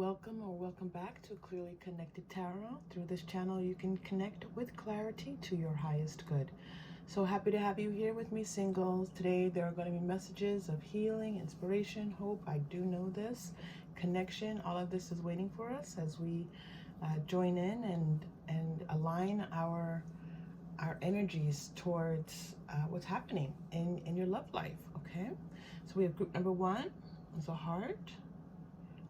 welcome or welcome back to Clearly Connected Tarot. Through this channel, you can connect with clarity to your highest good. So happy to have you here with me, singles. Today, there are going to be messages of healing, inspiration, hope. I do know this. Connection. All of this is waiting for us as we join in and align our energies towards what's happening in your love life. Okay. So we have group number 1 is a heart.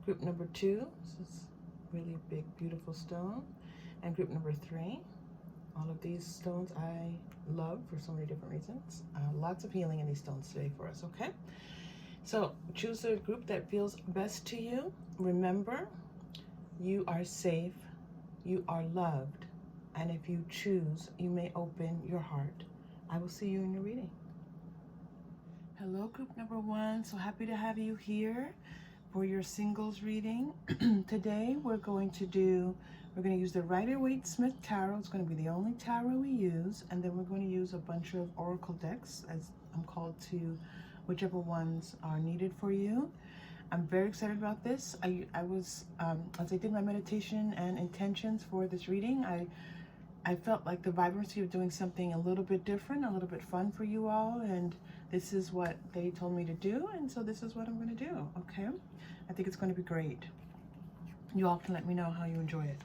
Group number 2, this is really big, beautiful stone. And group number 3, all of these stones I love for so many different reasons. Lots of healing in these stones today for us, okay? So choose a group that feels best to you. Remember, you are safe, you are loved, and if you choose, you may open your heart. I will see you in your reading. Hello, group number 1. So happy to have you here for your singles reading. Today we're going to use the Rider-Waite-Smith tarot. It's going to be the only tarot we use, and then we're going to use a bunch of oracle decks, as I'm called to, whichever ones are needed for you. I'm very excited about this. I was as I did my meditation and intentions for this reading, I felt like the vibrancy of doing something a little bit different, a little bit fun for you all, and this is what they told me to do, and so this is what I'm going to do, okay? I think it's going to be great. You all can let me know how you enjoy it.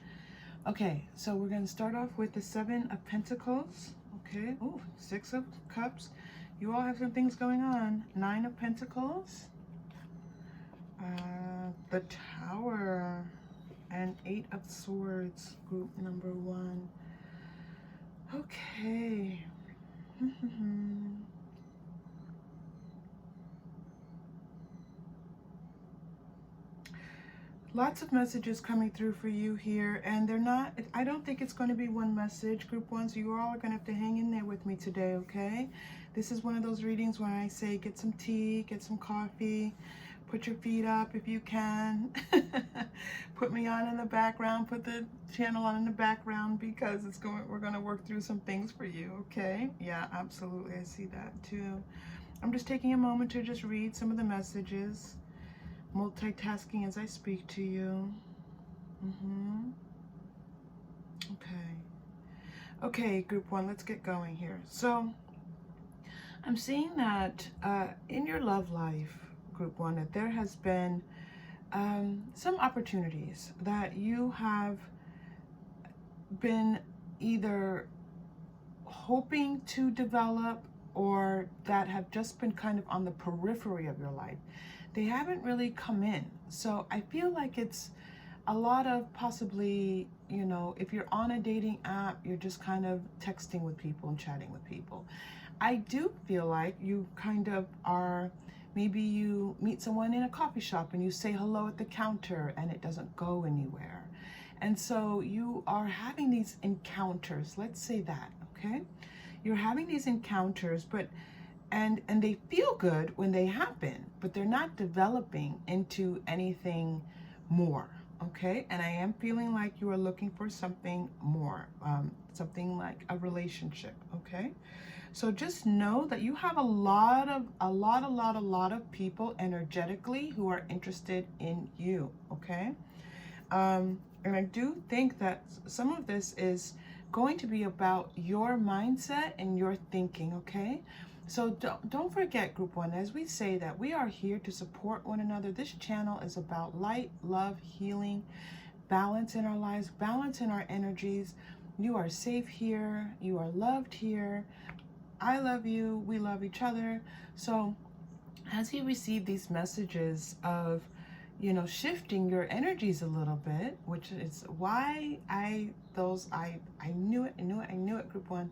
Okay, so we're going to start off with the 7 of Pentacles, okay? Oh, 6 of Cups. You all have some things going on. 9 of Pentacles, the Tower, and 8 of Swords, group number 1. Okay. Lots of messages coming through for you here, and they're not, I don't think it's going to be one message, group 1, so you all are going to have to hang in there with me today, okay? This is one of those readings where I say get some tea, get some coffee, put your feet up if you can, put me on in the background, put the channel on in the background, because we're going to work through some things for you, okay? Yeah, absolutely, I see that too. I'm just taking a moment to just read some of the messages, multitasking as I speak to you. Okay, group 1, let's get going here. So I'm seeing that in your love life, group 1, that there has been some opportunities that you have been either hoping to develop or that have just been kind of on the periphery of your life. They haven't really come in. So I feel like it's a lot of possibly, you know, if you're on a dating app, you're just kind of texting with people and chatting with people. I do feel like you kind of are, maybe you meet someone in a coffee shop and you say hello at the counter and it doesn't go anywhere. And so you are having these encounters, let's say that, okay? You're having these encounters, but and they feel good when they happen, but they're not developing into anything more, okay? And I am feeling like you are looking for something more, something like a relationship, okay? So just know that you have a lot of people energetically who are interested in you, okay? And I do think that some of this is going to be about your mindset and your thinking, okay? So don't forget, group 1, as we say that we are here to support one another. This channel is about light, love, healing, balance in our lives, balance in our energies. You are safe here. You are loved here. I love you. We love each other. So as you receive these messages of, you know, shifting your energies a little bit, which is why I knew it, group 1.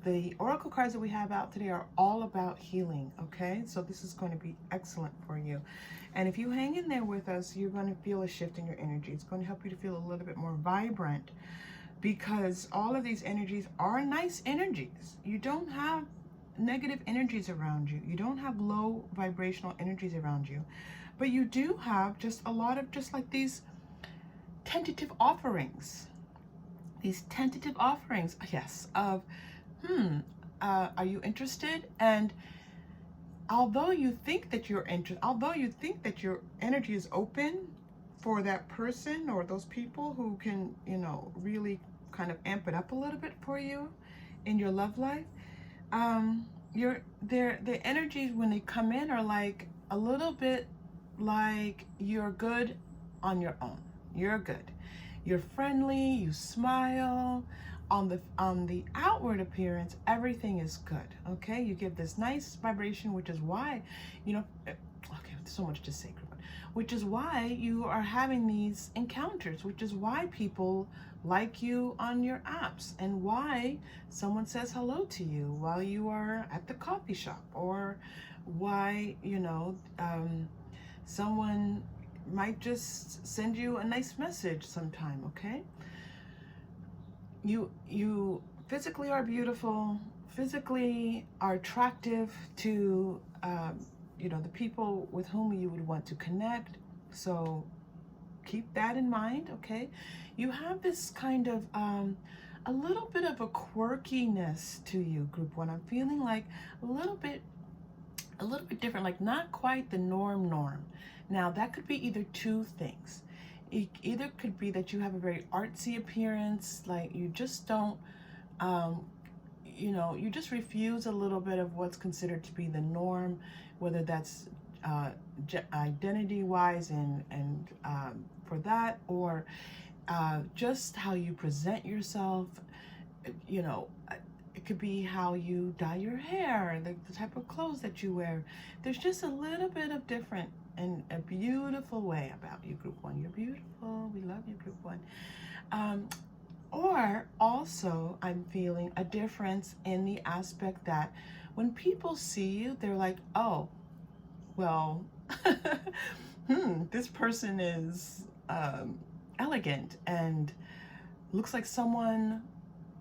The oracle cards that we have out today are all about healing, okay? So this is going to be excellent for you. And if you hang in there with us, you're going to feel a shift in your energy. It's going to help you to feel a little bit more vibrant, because all of these energies are nice energies. You don't have negative energies around you. You don't have low vibrational energies around you. But you do have just a lot of just like these tentative offerings. These tentative offerings, yes, of, are you interested? And although you think that you're interested, although you think that your energy is open, for that person or those people who can, you know, really kind of amp it up a little bit for you in your love life. The energies when they come in are like a little bit like you're good on your own. You're good. You're friendly, you smile. On the outward appearance, everything is good. Okay? You give this nice vibration, which is why, you know, okay, so much to say, which is why you are having these encounters, which is why people like you on your apps, and why someone says hello to you while you are at the coffee shop, or why, you know, someone might just send you a nice message sometime. Okay, you physically are beautiful, physically are attractive to you know, the people with whom you would want to connect. So keep that in mind. Okay, you have this kind of a little bit of a quirkiness to you, group one. I'm feeling like a little bit different, like not quite the norm. Now that could be either two things. It either could be that you have a very artsy appearance, like you just don't you know, you just refuse a little bit of what's considered to be the norm, whether that's identity wise and for that, or just how you present yourself. You know, it could be how you dye your hair, the type of clothes that you wear. There's just a little bit of different and a beautiful way about you, group one. You're beautiful. We love you, group one. Or also, I'm feeling a difference in the aspect that when people see you, they're like, oh, well, this person is elegant and looks like someone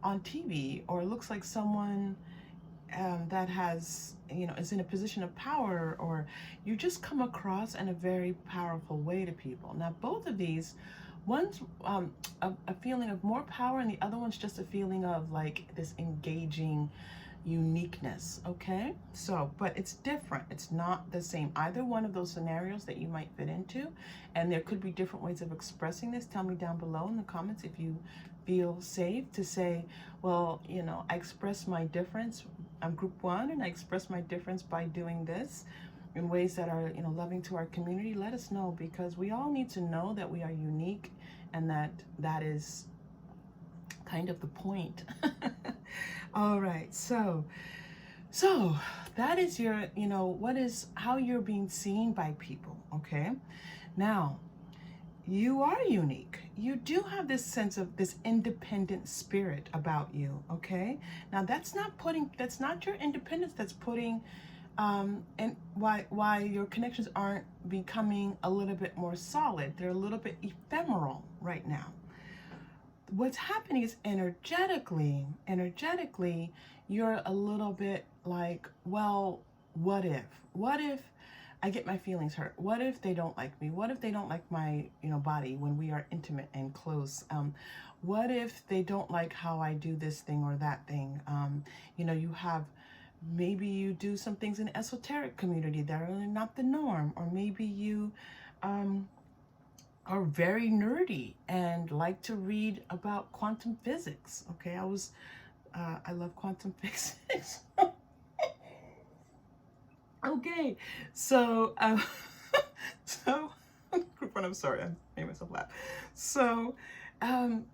on TV, or looks like someone that has, you know, is in a position of power, or you just come across in a very powerful way to people. Now, both of these, one's a feeling of more power, and the other one's just a feeling of like this engaging uniqueness. Okay, so but it's different, it's not the same, either one of those scenarios that you might fit into, and there could be different ways of expressing this. Tell me down below in the comments if you feel safe to say, well, you know, I express my difference, I'm group one, and I express my difference by doing this in ways that are, you know, loving to our community. Let us know, because we all need to know that we are unique, and that is kind of the point. All right, so that is your, you know, what is how you're being seen by people. Okay, now you are unique. You do have this sense of this independent spirit about you. Okay, now that's not your independence, that's putting and why your connections aren't becoming a little bit more solid. They're a little bit ephemeral right now. What's happening is energetically, you're a little bit like, well, what if I get my feelings hurt? What if they don't like me? What if they don't like my, you know, body when we are intimate and close? What if they don't like how I do this thing or that thing? You know, you have, maybe you do some things in esoteric community that are not the norm, or maybe you are very nerdy and like to read about quantum physics. Okay, I love quantum physics. Okay, so group one, I'm sorry, I made myself laugh. So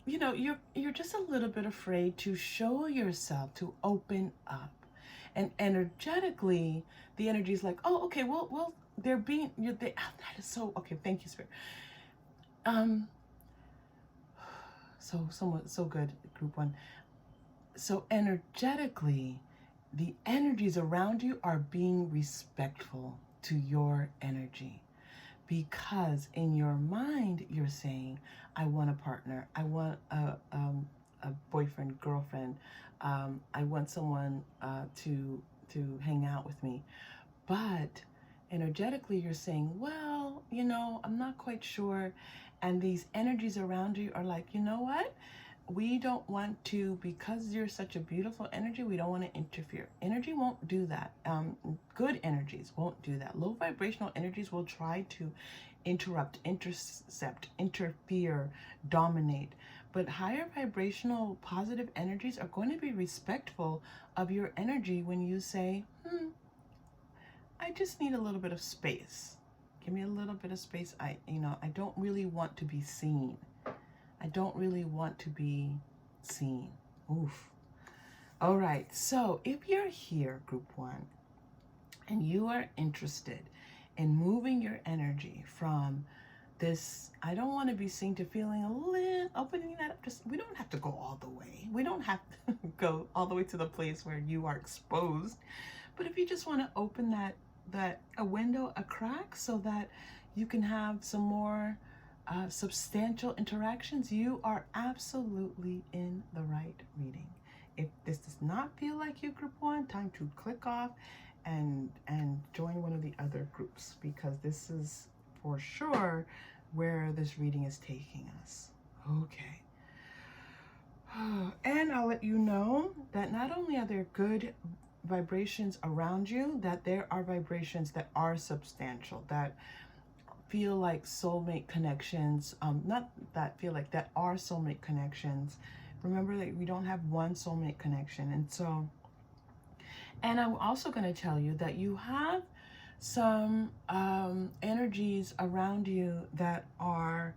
you know, you're just a little bit afraid to show yourself, to open up. And energetically, the energy is like, oh, okay, well, they're being, that is so, okay, thank you, Spirit. So good, group one. So energetically, the energies around you are being respectful to your energy, because in your mind, you're saying, I want a partner, I want a boyfriend, girlfriend, I want someone to hang out with me. But energetically, you're saying, well, you know, I'm not quite sure. And these energies around you are like, you know what? We don't want to, because you're such a beautiful energy, we don't want to interfere. Energy won't do that. Good energies won't do that. Low vibrational energies will try to interrupt, intercept, interfere, dominate. But higher vibrational positive energies are going to be respectful of your energy when you say, I just need a little bit of space. Give me a little bit of space. I don't really want to be seen. I don't really want to be seen. Oof. All right, so if you're here, group one, and you are interested in moving your energy from this, I don't want to be seen, to feeling a little, opening that up. Just, we don't have to go all the way. We don't have to go all the way to the place where you are exposed. But if you just want to open a window, a crack, so that you can have some more substantial interactions, you are absolutely in the right reading. If this does not feel like you, group one, time to click off and join one of the other groups, because this is for sure where this reading is taking us. Okay. And I'll let you know that not only are there good vibrations around you, that there are vibrations that are substantial, that feel like soulmate connections, that are soulmate connections. Remember that we don't have one soulmate connection. And I'm also going to tell you that you have some energies around you that are,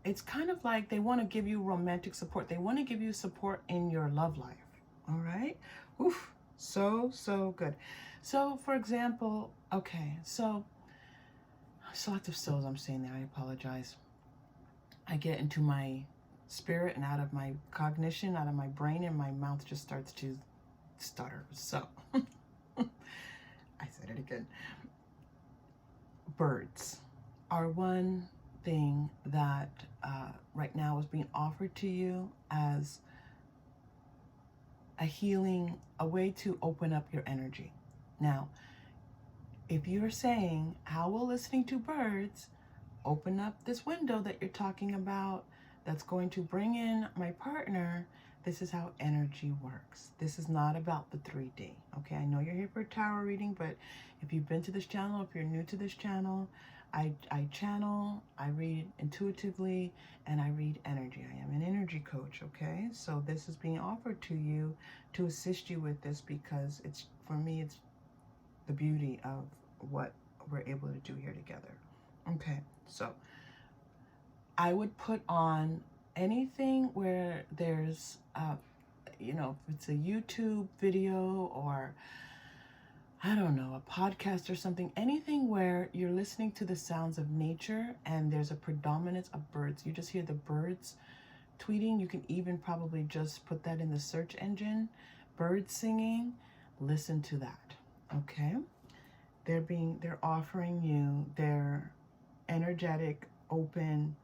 it's kind of like they want to give you romantic support. They want to give you support in your love life. All right. Oof. So good. So for example, okay, so lots of souls I'm saying there. I apologize. I get into my spirit and out of my cognition, out of my brain, and my mouth just starts to stutter. So I said it again. Birds are one thing that right now is being offered to you as a healing, a way to open up your energy. Now, if you're saying, how will listening to birds open up this window that you're talking about that's going to bring in my partner, this is how energy works. This is not about the 3D, okay? I know you're here for a tarot reading, but if you've been to this channel, if you're new to this channel, I channel, I read intuitively, and I read energy. I am an energy coach, okay? So this is being offered to you to assist you with this, because it's, for me, it's the beauty of what we're able to do here together. Okay, so I would put on anything where there's, if it's a YouTube video or, I don't know, a podcast or something, anything where you're listening to the sounds of nature and there's a predominance of birds. You just hear the birds tweeting. You can even probably just put that in the search engine, birds singing. Listen to that, okay? They're offering you their energetic, open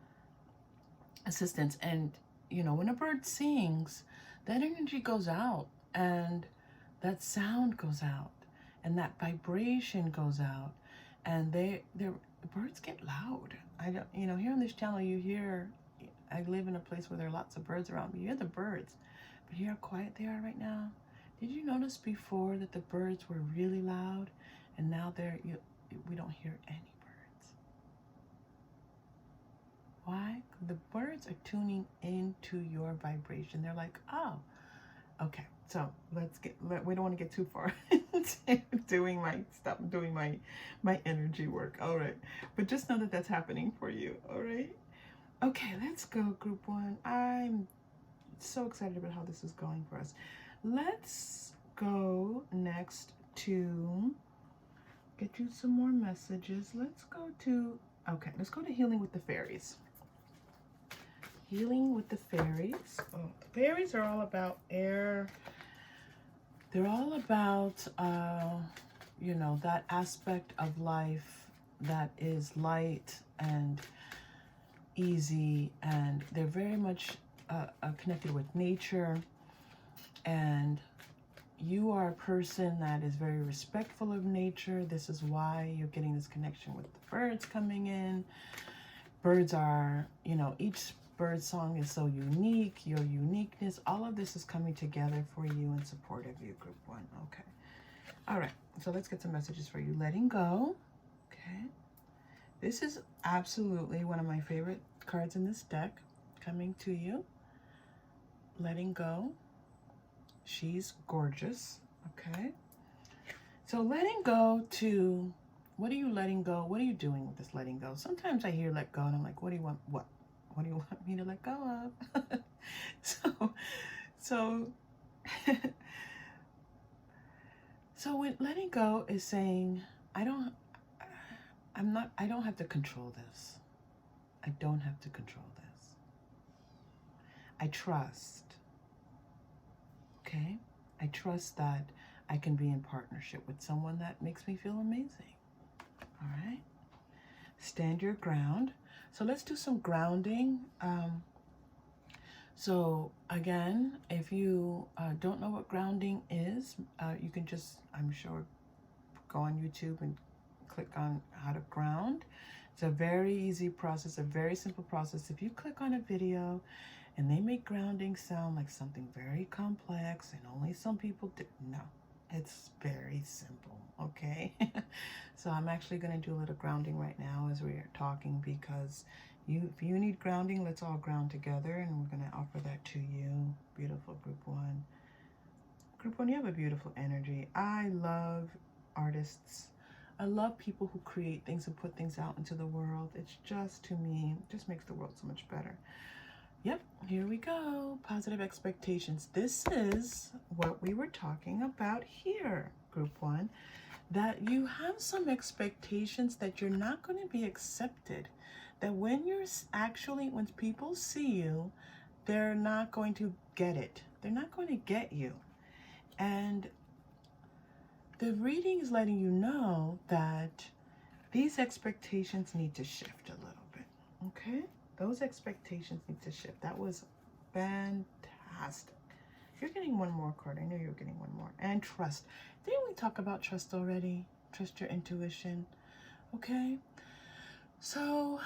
assistance. And, when a bird sings, that energy goes out and that sound goes out and that vibration goes out, and the birds get loud. Here on this channel, you hear, I live in a place where there are lots of birds around me. You hear the birds, but hear how quiet they are right now. Did you notice before that the birds were really loud, and now we don't hear any birds? Why? The birds are tuning into your vibration. They're like, oh, okay. So we don't want to get too far into doing my energy work. All right. But just know that that's happening for you. All right. Okay, let's go, group one. I'm so excited about how this is going for us. Let's go next to get you some more messages. Let's go to Healing with the Fairies. Healing with the Fairies. Oh, fairies are all about air. They're all about, that aspect of life that is light and easy, and they're very much connected with nature. And you are a person that is very respectful of nature. This is why you're getting this connection with the birds coming in. Birds are, each bird song is so unique, your uniqueness, all of this is coming together for you in support of you, group one. Okay. All right. So let's get some messages for you. Letting go. Okay. This is absolutely one of my favorite cards in this deck. Coming to you. Letting go. She's gorgeous. Okay. So letting go to, what are you letting go? What are you doing with this letting go? Sometimes I hear let go and I'm like, what do you want? What? What do you want me to let go of? so when letting go is saying, I don't have to control this. I don't have to control this. I trust. Okay? I trust that I can be in partnership with someone that makes me feel amazing. All right? Stand your ground. So let's do some grounding. So again, if you don't know what grounding is, you can just, I'm sure, go on YouTube and click on how to ground. It's a very easy process, a very simple process. If you click on a video and they make grounding sound like something very complex and only some people do, no, it's very simple, okay? So I'm actually going to do a little grounding right now as we're talking, because if you need grounding, let's all ground together, and we're going to offer that to you. Beautiful group one. Group one, you have a beautiful energy. I love artists. I love people who create things and put things out into the world. It's just, to me, just makes the world so much better. Yep, here we go. Positive expectations. This is what we were talking about here, group one, that you have some expectations that you're not going to be accepted. That when when people see you, they're not going to get it. They're not going to get you. And the reading is letting you know that these expectations need to shift a little bit, okay? Those expectations need to shift. That was fantastic. You're getting one more card. I know you're getting one more. And trust. Didn't we talk about trust already? Trust your intuition, okay? So,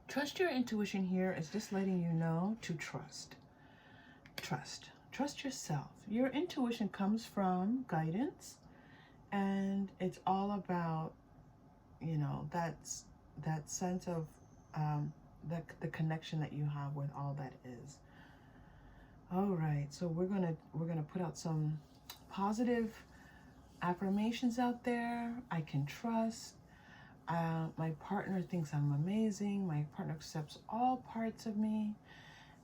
trust your intuition here is just letting you know to trust. Trust. Trust yourself. Your intuition comes from guidance, and it's all about, you know, that sense of the connection that you have with all that is. All right, so we're gonna put out some positive affirmations out there. I can trust. My partner thinks I'm amazing. My partner accepts all parts of me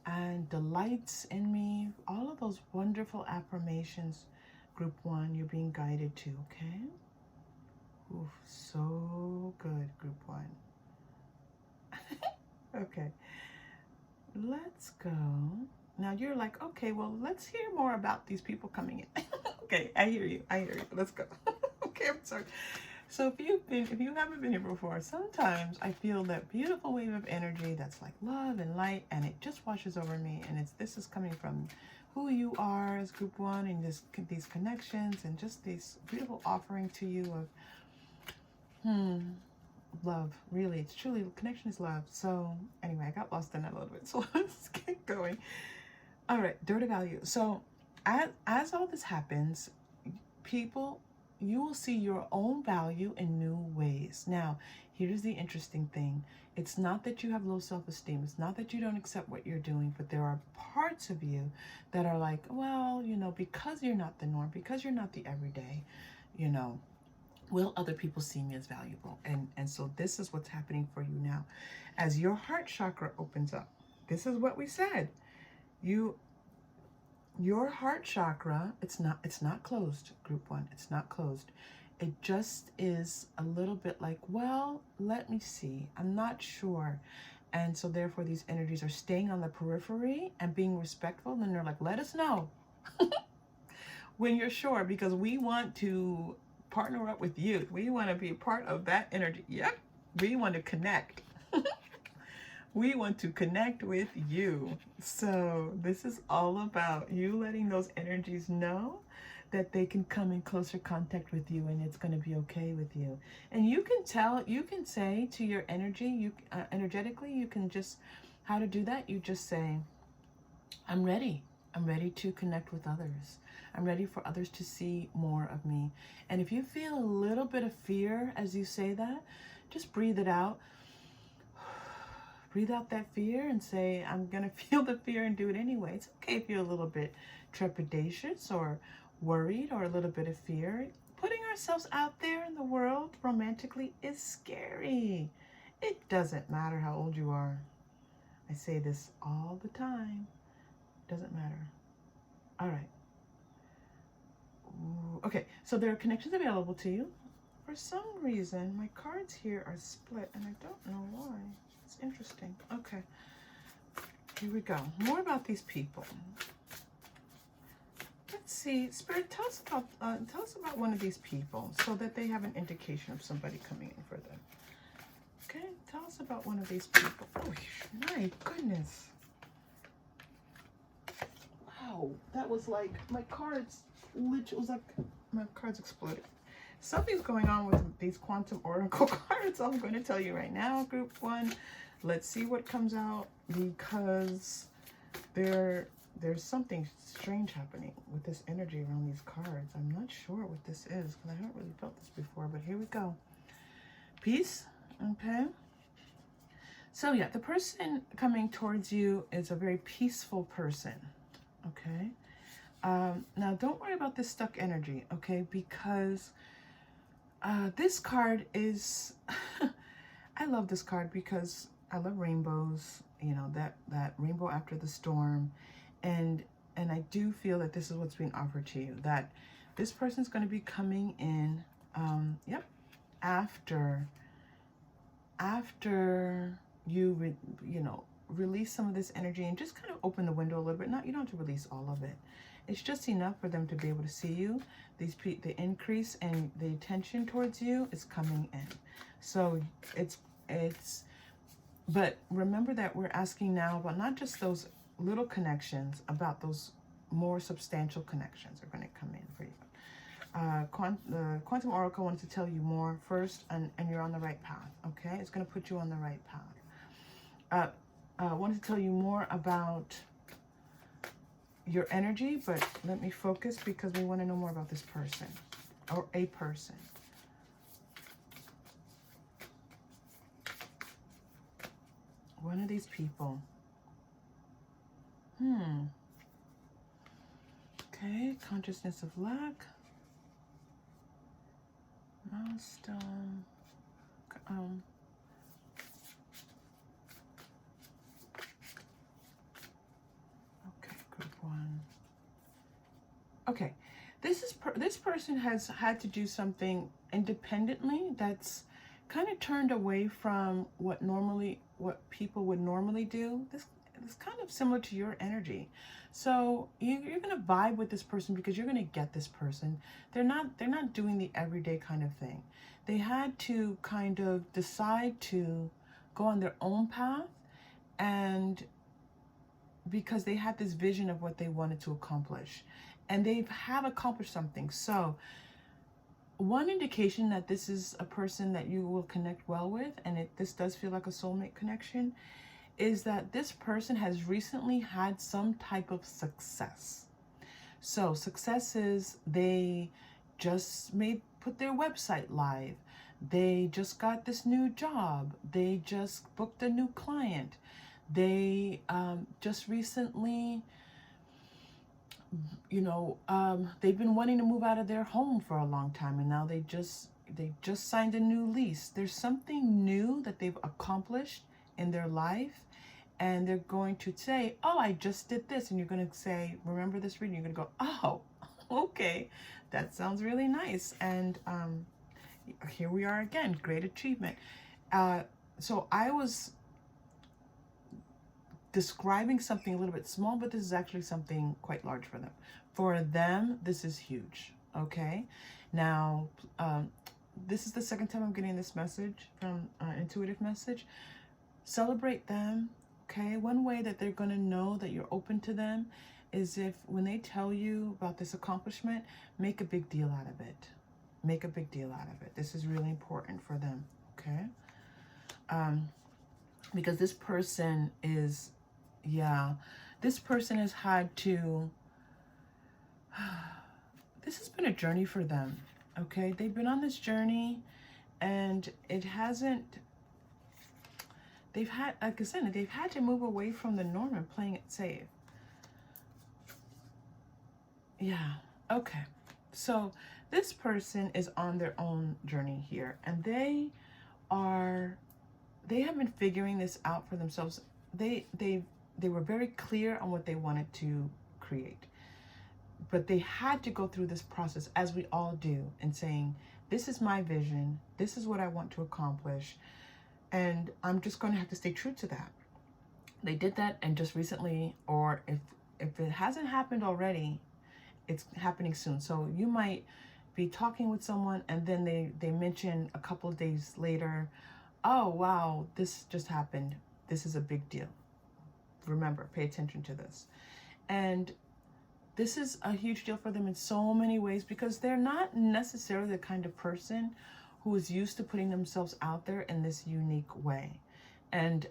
and delights in me. All of those wonderful affirmations, group one, you're being guided to, okay? Ooh, so good, group one. Okay, let's go. Now you're like, okay, well, let's hear more about these people coming in. Okay, I hear you. Let's go. Okay, I'm sorry. So if you haven't been here before, sometimes I feel that beautiful wave of energy that's like love and light, and it just washes over me. And this is coming from who you are as group one, and these connections, and just this beautiful offering to you of love. Really, it's truly, connection is love. So anyway, I got lost in that a little bit. So let's get going. All right, dirty value. So as all this happens, you will see your own value in new ways. Now, here's the interesting thing. It's not that you have low self-esteem. It's not that you don't accept what you're doing, but there are parts of you that are like, well, you know, because you're not the norm, because you're not the everyday, you know, will other people see me as valuable? And so this is what's happening for you now. As your heart chakra opens up, this is what we said. Your heart chakra, it's not closed, group one. It's not closed. It just is a little bit like, well, let me see. I'm not sure. And so therefore these energies are staying on the periphery and being respectful. And they're like, let us know when you're sure, because we want to partner up with you. We want to be part of that energy. Yep. We want to connect. We want to connect with you. So this is all about you letting those energies know that they can come in closer contact with you, and it's going to be okay with you. And you can say to your energy, energetically, you can just, how to do that? You just say, I'm ready. I'm ready to connect with others. I'm ready for others to see more of me. And if you feel a little bit of fear as you say that, just breathe it out. Breathe out that fear and say, I'm going to feel the fear and do it anyway. It's okay if you're a little bit trepidatious or worried or a little bit of fear. Putting ourselves out there in the world romantically is scary. It doesn't matter how old you are. I say this all the time. Doesn't matter. All right. Ooh, okay, so there are connections available to you. For some reason, my cards here are split, and I don't know why. It's interesting. Okay, here we go. More about these people. Let's see, Spirit, tell us about one of these people so that they have an indication of somebody coming in for them. Okay, tell us about one of these people. Oh, my goodness. Wow, that was like my cards. It was like my cards exploded. Something's going on with these quantum oracle cards. I'm going to tell you right now, group one. Let's see what comes out, because there's something strange happening with this energy around these cards. I'm not sure what this is because I haven't really felt this before, but here we go. Peace. Okay. So yeah, the person coming towards you is a very peaceful person. Okay. Now don't worry about this stuck energy, okay? Because this card is, I love this card because I love rainbows, you know, that rainbow after the storm. And I do feel that this is what's being offered to you, that this person's going to be coming in, yep, after you, you know, release some of this energy and just kind of open the window a little bit. Not, you don't have to release all of it. It's just enough for them to be able to see you. The increase and the attention towards you is coming in. So but remember that we're asking now about not just those little connections, about those more substantial connections are going to come in for you. The Quantum Oracle wanted to tell you more first, and you're on the right path, okay? It's going to put you on the right path. Wanted to tell you more about your energy, but let me focus because we want to know more about this person or a person. One of these people. Okay, consciousness of lack. Milestone. Okay, group one. Okay, this person has had to do something independently that's kind of turned away from what people would normally do. This is kind of similar to your energy. So you're gonna vibe with this person because you're gonna get this person. They're not doing the everyday kind of thing. They had to kind of decide to go on their own path, and because they had this vision of what they wanted to accomplish, and they have accomplished something. So one indication that this is a person that you will connect well with, and this does feel like a soulmate connection, is that this person has recently had some type of success. So success is they just put their website live. They just got this new job. They just booked a new client. They just recently, you know, they've been wanting to move out of their home for a long time, and now they just signed a new lease. There's something new that they've accomplished in their life, and they're going to say, oh, I just did this. And you're going to say, remember this reading? You're going to go, oh, okay, that sounds really nice. And here we are again, great achievement. So I was describing something a little bit small, but this is actually something quite large for them. For them, this is huge, okay? Now, this is the second time I'm getting this message from Intuitive Message. Celebrate them, okay? One way that they're going to know that you're open to them is if when they tell you about this accomplishment, make a big deal out of it. Make a big deal out of it. This is really important for them, okay? Because this person is, yeah, This person has had to, this has been a journey for them, okay? They've been on this journey and it hasn't, they've had, like I said, they've had to move away from the norm and playing it safe. Yeah, okay. So this person is on their own journey here, and they have been figuring this out for themselves. They were very clear on what they wanted to create, but they had to go through this process, as we all do, and saying, this is my vision, this is what I want to accomplish, and I'm just going to have to stay true to that. They did that, and just recently, or if it hasn't happened already, it's happening soon. So you might be talking with someone and then they mention a couple of days later, oh wow, this just happened, this is a big deal, remember, pay attention to this. And this is a huge deal for them in so many ways, because they're not necessarily the kind of person who is used to putting themselves out there in this unique way. And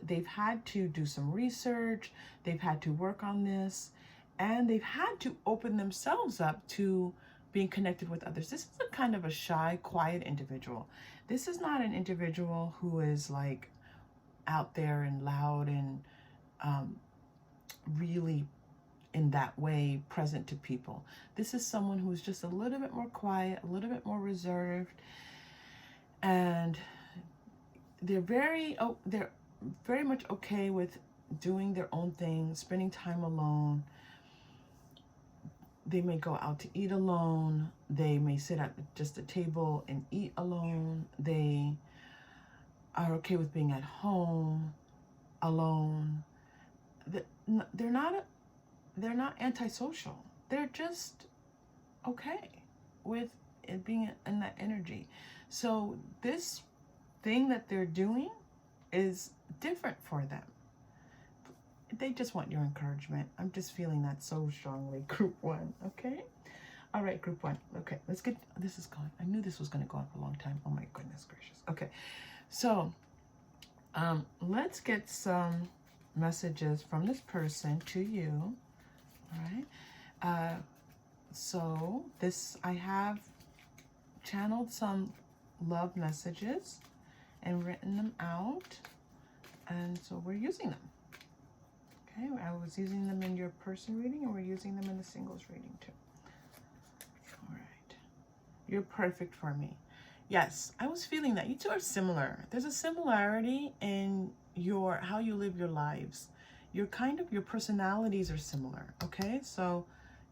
they've had to do some research, they've had to work on this, and they've had to open themselves up to being connected with others. This is a kind of a shy, quiet individual. This is not an individual who is like out there and loud and really in that way present to people. This is someone who's just a little bit more quiet, a little bit more reserved, and they're very much okay with doing their own thing, spending time alone. They may go out to eat alone. They may sit at just a table and eat alone. They are okay with being at home alone. They're not antisocial. They're just okay with it being in that energy. So this thing that they're doing is different for them. They just want your encouragement. I'm just feeling that so strongly, group one, okay? All right, group one. Okay, let's get, this is going, I knew this was going to go on for a long time. Oh my goodness gracious. Okay, so let's get some messages from this person to you. All right. So this, I have channeled some love messages and written them out. And so we're using them. Okay, I was using them in your person reading, and we're using them in the singles reading too. All right. You're perfect for me. Yes, I was feeling that. You two are similar. There's a similarity in your, how you live your lives. Your personalities are similar, okay? So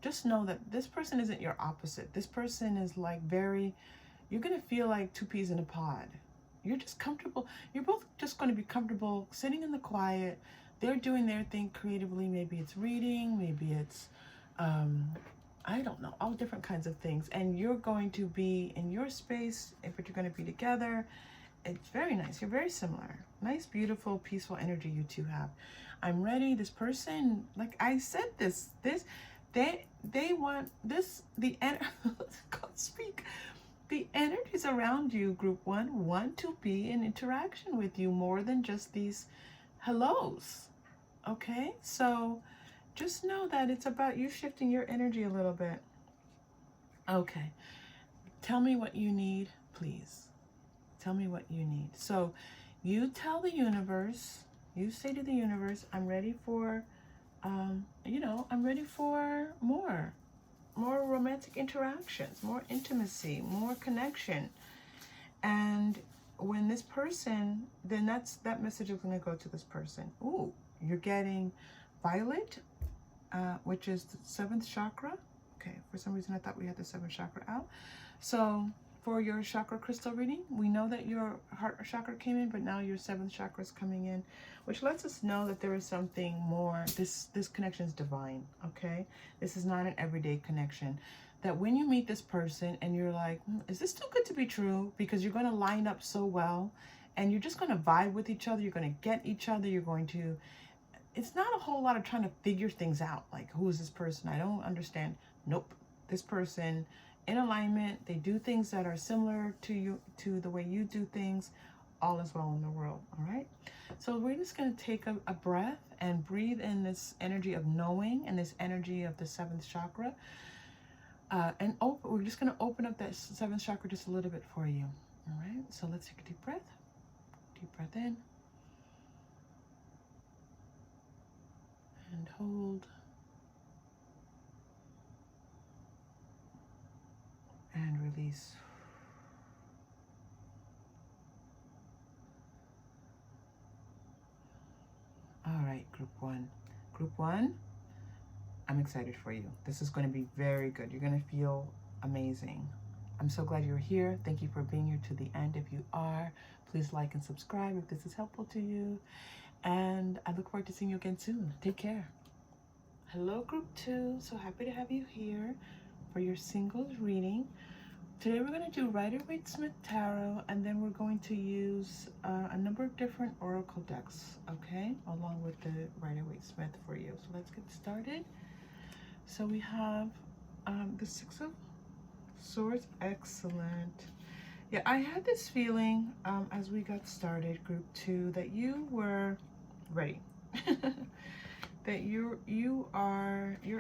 just know that this person isn't your opposite. This person is like you're going to feel like two peas in a pod. You're just comfortable. You're both just going to be comfortable sitting in the quiet. They're doing their thing creatively. Maybe it's reading, maybe it's, I don't know, all different kinds of things. And you're going to be in your space, but you're going to be together. It's very nice. You're very similar. Nice, beautiful, peaceful energy you two have. I'm ready. This person, like I said, they want this, God speak. The energies around you, group one, want to be in interaction with you more than just these hellos. Okay, so just know that it's about you shifting your energy a little bit. Okay, tell me what you need, please. Tell me what you need. So you tell the universe, you say to the universe, I'm ready for, I'm ready for more romantic interactions, more intimacy, more connection. And when this person, then that message is going to go to this person. Ooh, you're getting violet, which is the 7th chakra. Okay, for some reason I thought we had the 7th chakra out. So for your chakra crystal reading, we know that your heart chakra came in, but now your 7th chakra is coming in, which lets us know that there is something more. This connection is divine, okay? This is not an everyday connection. That when you meet this person and you're like, is this too good to be true? Because you're going to line up so well and you're just going to vibe with each other. You're going to get each other. You're going to, it's not a whole lot of trying to figure things out. Like, who is this person? I don't understand. Nope. This person in alignment, they do things that are similar to you, to the way you do things. all is well in the world, all right? So we're just going to take a breath and breathe in this energy of knowing and this energy of the 7th chakra. We're just going to open up that 7th chakra just a little bit for you, all right? So let's take a deep breath. Deep breath in. And hold. And release. All right, group 1. Group 1, I'm excited for you. This is going to be very good. You're going to feel amazing. I'm so glad you're here. Thank you for being here to the end. If you are, please like and subscribe if this is helpful to you. And I look forward to seeing you again soon. Take care. Hello, group 2. So happy to have you here for your singles reading. Today we're going to do Rider-Waite Tarot, and then we're going to use a number of different oracle decks, okay, along with the Rider-Waite for you. So let's get started. So we have the 6 of Swords. Excellent. Yeah, I had this feeling as we got started, group 2, that you were ready. That your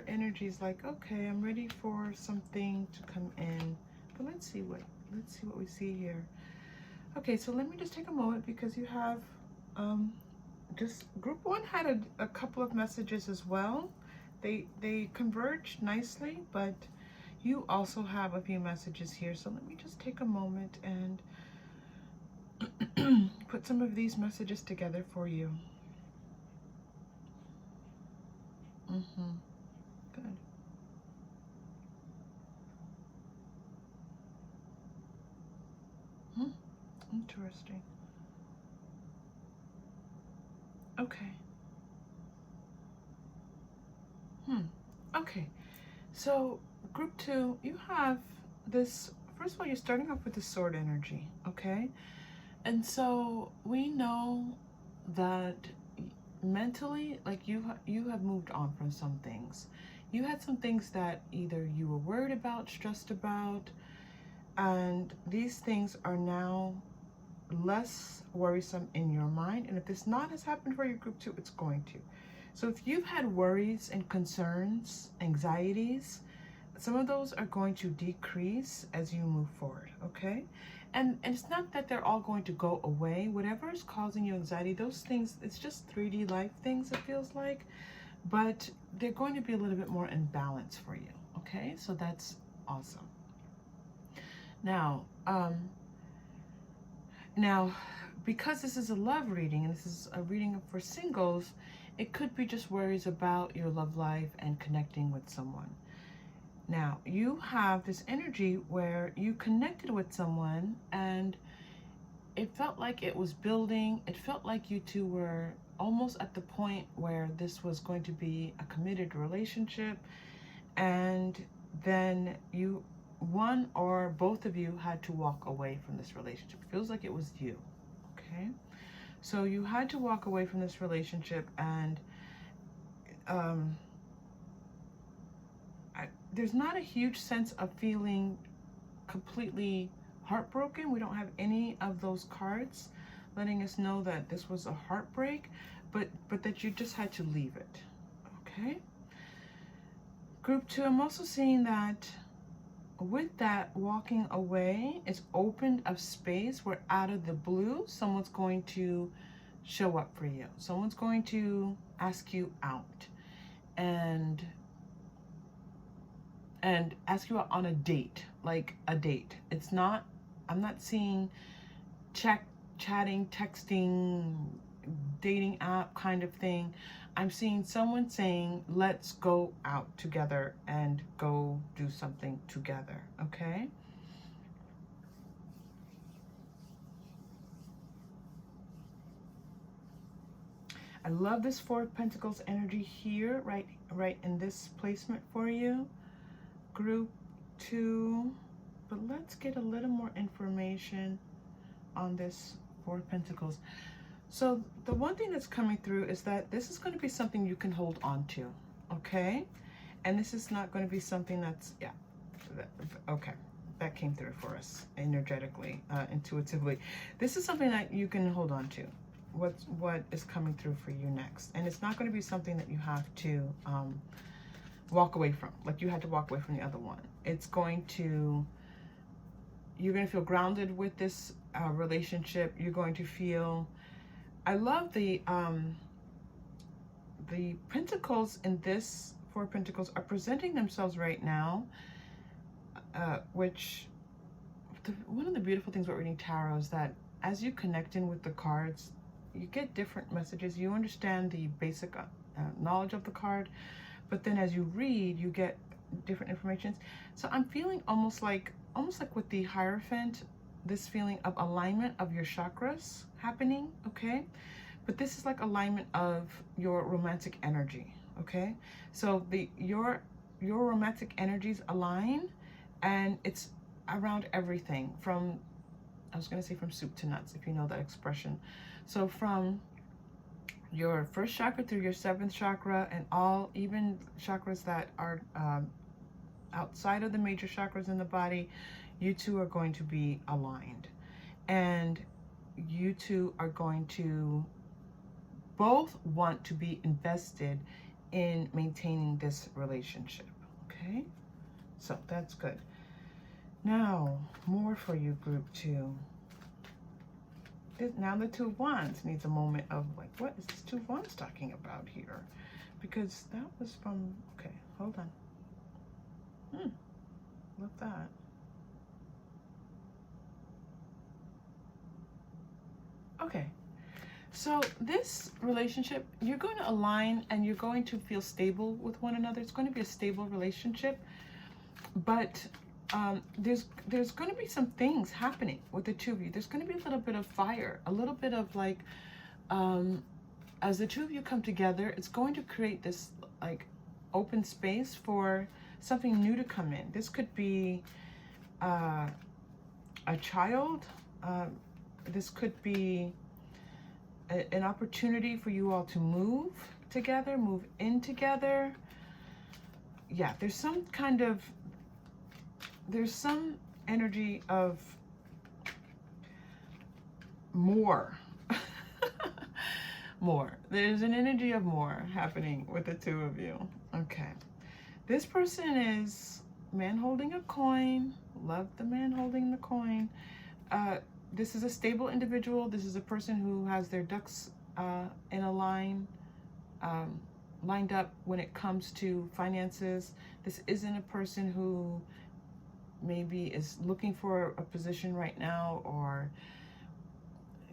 energy is like, okay, I'm ready for something to come in. But let's see what we see here. Okay, so let me just take a moment, because you have just group 1 had a couple of messages as well. They converged nicely, but you also have a few messages here. So let me just take a moment and put some of these messages together for you. Good. Interesting. Okay. Okay. So group 2, you have this. First of all, you're starting off with the sword energy, okay? And so we know that mentally, like you have moved on from some things. You had some things that either you were worried about, stressed about, and these things are now less worrisome in your mind. And if this not has happened for your group 2, it's going to. So if you've had worries and concerns, anxieties, some of those are going to decrease as you move forward, okay? And it's not that they're all going to go away. Whatever is causing you anxiety, those things, it's just 3D life things, it feels like, but they're going to be a little bit more in balance for you, okay? So that's awesome. Now, because this is a love reading and this is a reading for singles, it could be just worries about your love life and connecting with someone. Now, you have this energy where you connected with someone and it felt like it was building. It felt like you two were almost at the point where this was going to be a committed relationship. And then one or both of you had to walk away from this relationship. It feels like it was you, okay? So you had to walk away from this relationship, and there's not a huge sense of feeling completely heartbroken. We don't have any of those cards letting us know that this was a heartbreak, but that you just had to leave it, okay? Group 2, I'm also seeing that with that walking away, it's opened up space where out of the blue, someone's going to show up for you. Someone's going to ask you out and ask you out on a date, like a date. It's not, I'm not seeing chatting, texting, dating app kind of thing. I'm seeing someone saying, let's go out together and go do something together, okay? I love this 4 of Pentacles energy here, right in this placement for you, group 2. But let's get a little more information on this 4 of Pentacles. So the one thing that's coming through is that this is going to be something you can hold on to, okay? And this is not going to be something that's, yeah, okay. that came through for us energetically, intuitively. This is something that you can hold on to. What is coming through for you next. And it's not going to be something that you have to walk away from, like you had to walk away from the other one. It's going to, you're going to feel grounded with this relationship. You're going to feel, I love the pentacles in this Four of Pentacles are presenting themselves right now, which one of the beautiful things about reading tarot is that as you connect in with the cards, you get different messages. You understand the basic knowledge of the card, but then as you read, you get different information. So I'm feeling almost like with the Hierophant, this feeling of alignment of your chakras happening, okay? But this is like alignment of your romantic energy, okay? So your romantic energies align, and it's around everything from, I was going to say from soup to nuts, if you know that expression. So from your first chakra through your seventh chakra, and all even chakras that are outside of the major chakras in the body, you two are going to be aligned. And you two are going to both want to be invested in maintaining this relationship, okay? So that's good. Now, more for you, group 2. Now the Two of Wands needs a moment of like, what is this Two of Wands talking about here? Because that was from, okay, hold on. Love that. Okay, so this relationship, you're going to align and you're going to feel stable with one another. It's going to be a stable relationship, but there's going to be some things happening with the two of you. There's going to be a little bit of fire, a little bit of like, as the two of you come together, it's going to create this like open space for something new to come in. This could be a child. This could be an opportunity for you all to move together, move in together. Yeah, there's some kind of, there's some energy of more. More. There's an energy of more happening with the two of you. Okay. This person is man holding a coin. Love the man holding the coin. This is a stable individual. This is a person who has their ducks in a line, lined up when it comes to finances. This isn't a person who maybe is looking for a position right now or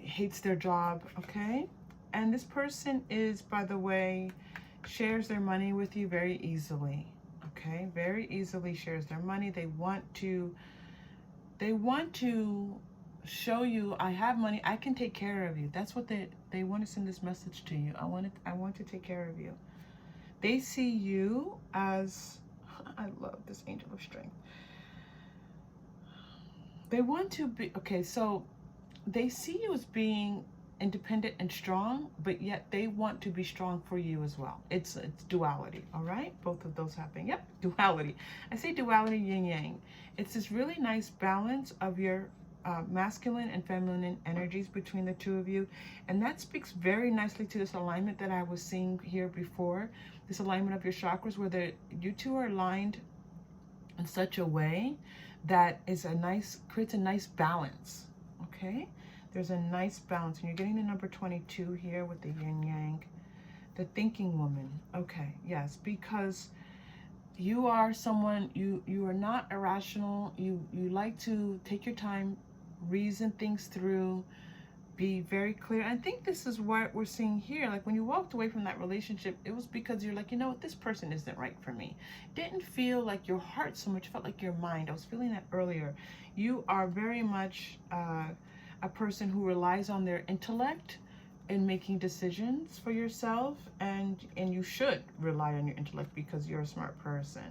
hates their job, okay? And this person is, by the way, shares their money with you very easily, okay? Very easily shares their money. They want to show you, I have money, I can take care of you. That's what they want to send this message to you. I want to take care of you. They see you as, I love this angel of strength. They want to be, okay, so they see you as being independent and strong, but yet they want to be strong for you as well. It's duality, all right? Both of those happening. Yep, duality. I say duality, yin yang. It's this really nice balance of your masculine and feminine energies between the two of you. And that speaks very nicely to this alignment that I was seeing here before. This alignment of your chakras where you two are aligned in such a way that is creates a nice balance, okay? There's a nice balance, and you're getting the number 22 here with the yin yang, the thinking woman. Okay, yes, because you are someone, you are not irrational. You like to take your time, reason things through, be very clear. I think this is what we're seeing here. Like when you walked away from that relationship, it was because you're like, you know what, this person isn't right for me. Didn't feel like your heart so much, felt like your mind. I was feeling that earlier. You are very much a person who relies on their intellect in making decisions for yourself, and you should rely on your intellect because you're a smart person.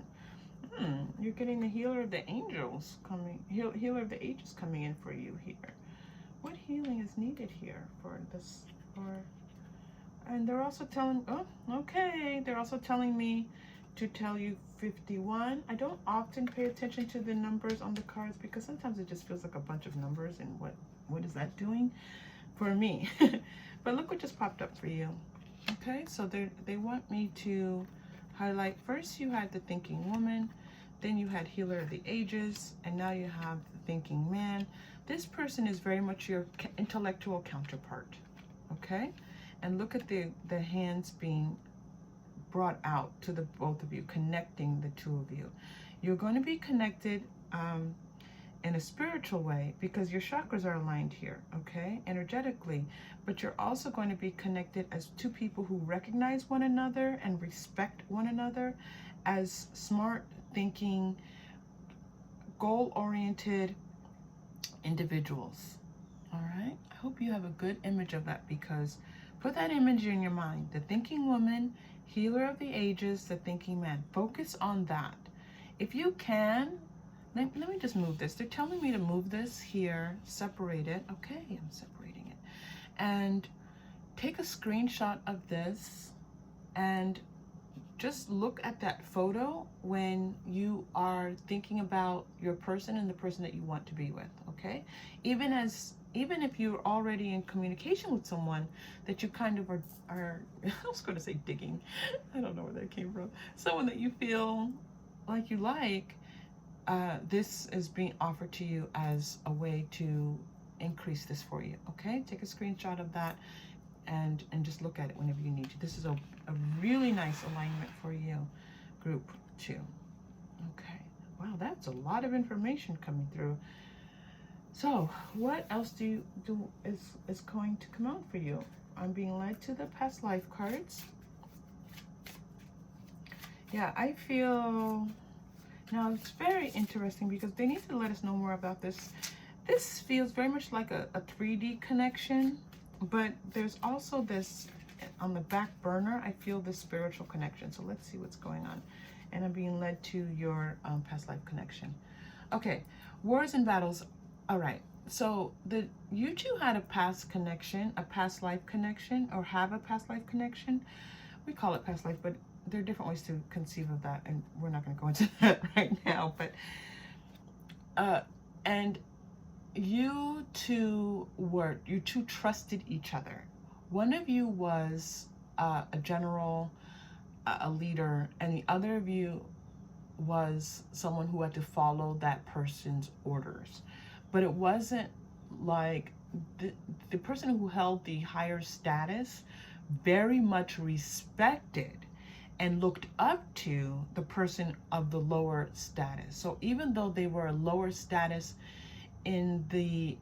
You're getting the healer of the angels coming, healer of the ages coming in for you here. What healing is needed here for this? And they're also telling, oh, okay, they're also telling me to tell you 51. I don't often pay attention to the numbers on the cards because sometimes it just feels like a bunch of numbers, and what is that doing for me? But look what just popped up for you. Okay, so they want me to highlight, first you had the thinking woman, then you had healer of the ages, and now you have the thinking man. This person is very much your intellectual counterpart. Okay, and look at the hands being brought out to the both of you, connecting the two of you. You're going to be connected in a spiritual way because your chakras are aligned here, okay, energetically, but you're also going to be connected as two people who recognize one another and respect one another as smart thinking, goal-oriented individuals. All right, I hope you have a good image of that, because put that image in your mind. The thinking woman, healer of the ages, the thinking man. Focus on that. If you can, let me just move this. They're telling me to move this here, separate it. Okay, I'm separating it. And take a screenshot of this and just look at that photo when you are thinking about your person and the person that you want to be with, okay? Even if you're already in communication with someone that you kind of are I was going to say digging. I don't know where that came from. Someone that you feel like you like, this is being offered to you as a way to increase this for you, okay? Take a screenshot of that and just look at it whenever you need to. This is a really nice alignment for you, group 2. Okay, wow, that's a lot of information coming through. So what else is going to come out for you? I'm being led to the past life cards. Yeah, I feel now it's very interesting because they need to let us know more about this. This feels very much like a 3D connection, but there's also this on the back burner. I feel this spiritual connection. So let's see what's going on. And I'm being led to your past life connection. Okay, wars and battles. All right, so you two had a past connection, a past life connection, or have a past life connection. We call it past life, but there are different ways to conceive of that, and we're not going to go into that right now. But and you two trusted each other. One of you was a general, a leader, and the other of you was someone who had to follow that person's orders. But it wasn't like the person who held the higher status very much respected and looked up to the person of the lower status. So even though they were a lower status in the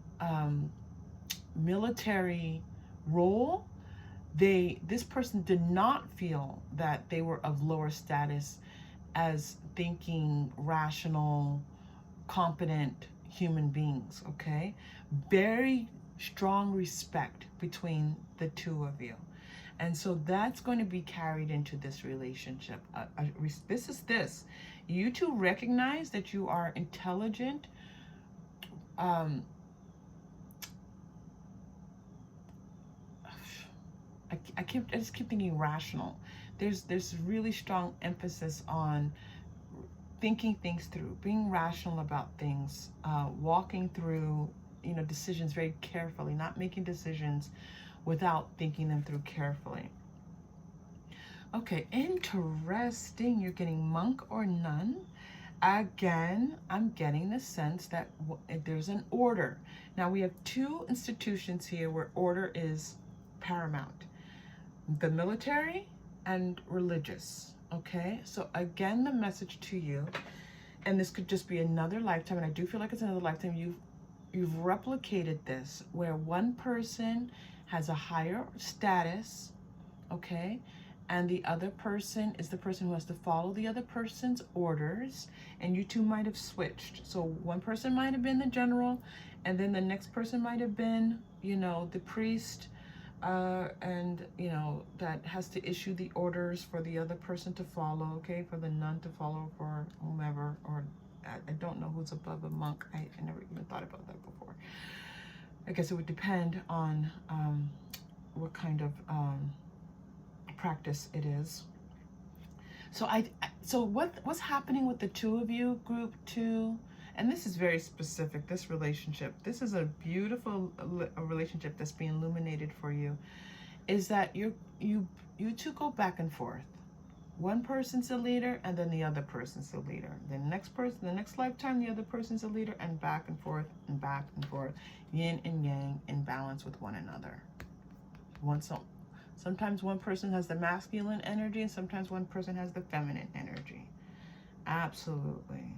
military role, this person did not feel that they were of lower status as thinking, rational, competent human beings, okay? Very strong respect between the two of you. And so that's going to be carried into this relationship. You two recognize that you are intelligent, I just keep thinking rational. There's really strong emphasis on thinking things through, being rational about things, walking through, decisions very carefully, not making decisions without thinking them through carefully. Okay, interesting. You're getting monk or nun. Again, I'm getting the sense that there's an order. Now we have two institutions here where order is paramount. The military and religious. Okay, so again, the message to you, and this could just be another lifetime, and I do feel like it's another lifetime, you've replicated this where one person has a higher status, okay, and the other person is the person who has to follow the other person's orders, and you two might have switched. So one person might have been the general, and then the next person might have been, the priest, and that has to issue the orders for the other person to follow, okay, for the nun to follow, for whomever, or I don't know who's above a monk. I never even thought about that before. I guess it would depend on what kind of practice it is. So So what's happening with the two of you, group two? And this is very specific, this relationship. This is a beautiful relationship that's being illuminated for you. Is that you two go back and forth. One person's a leader, and then the other person's a leader. The next person, the next lifetime, the other person's a leader, and back and forth and back and forth, yin and yang, in balance with one another. Sometimes one person has the masculine energy, and sometimes one person has the feminine energy. Absolutely.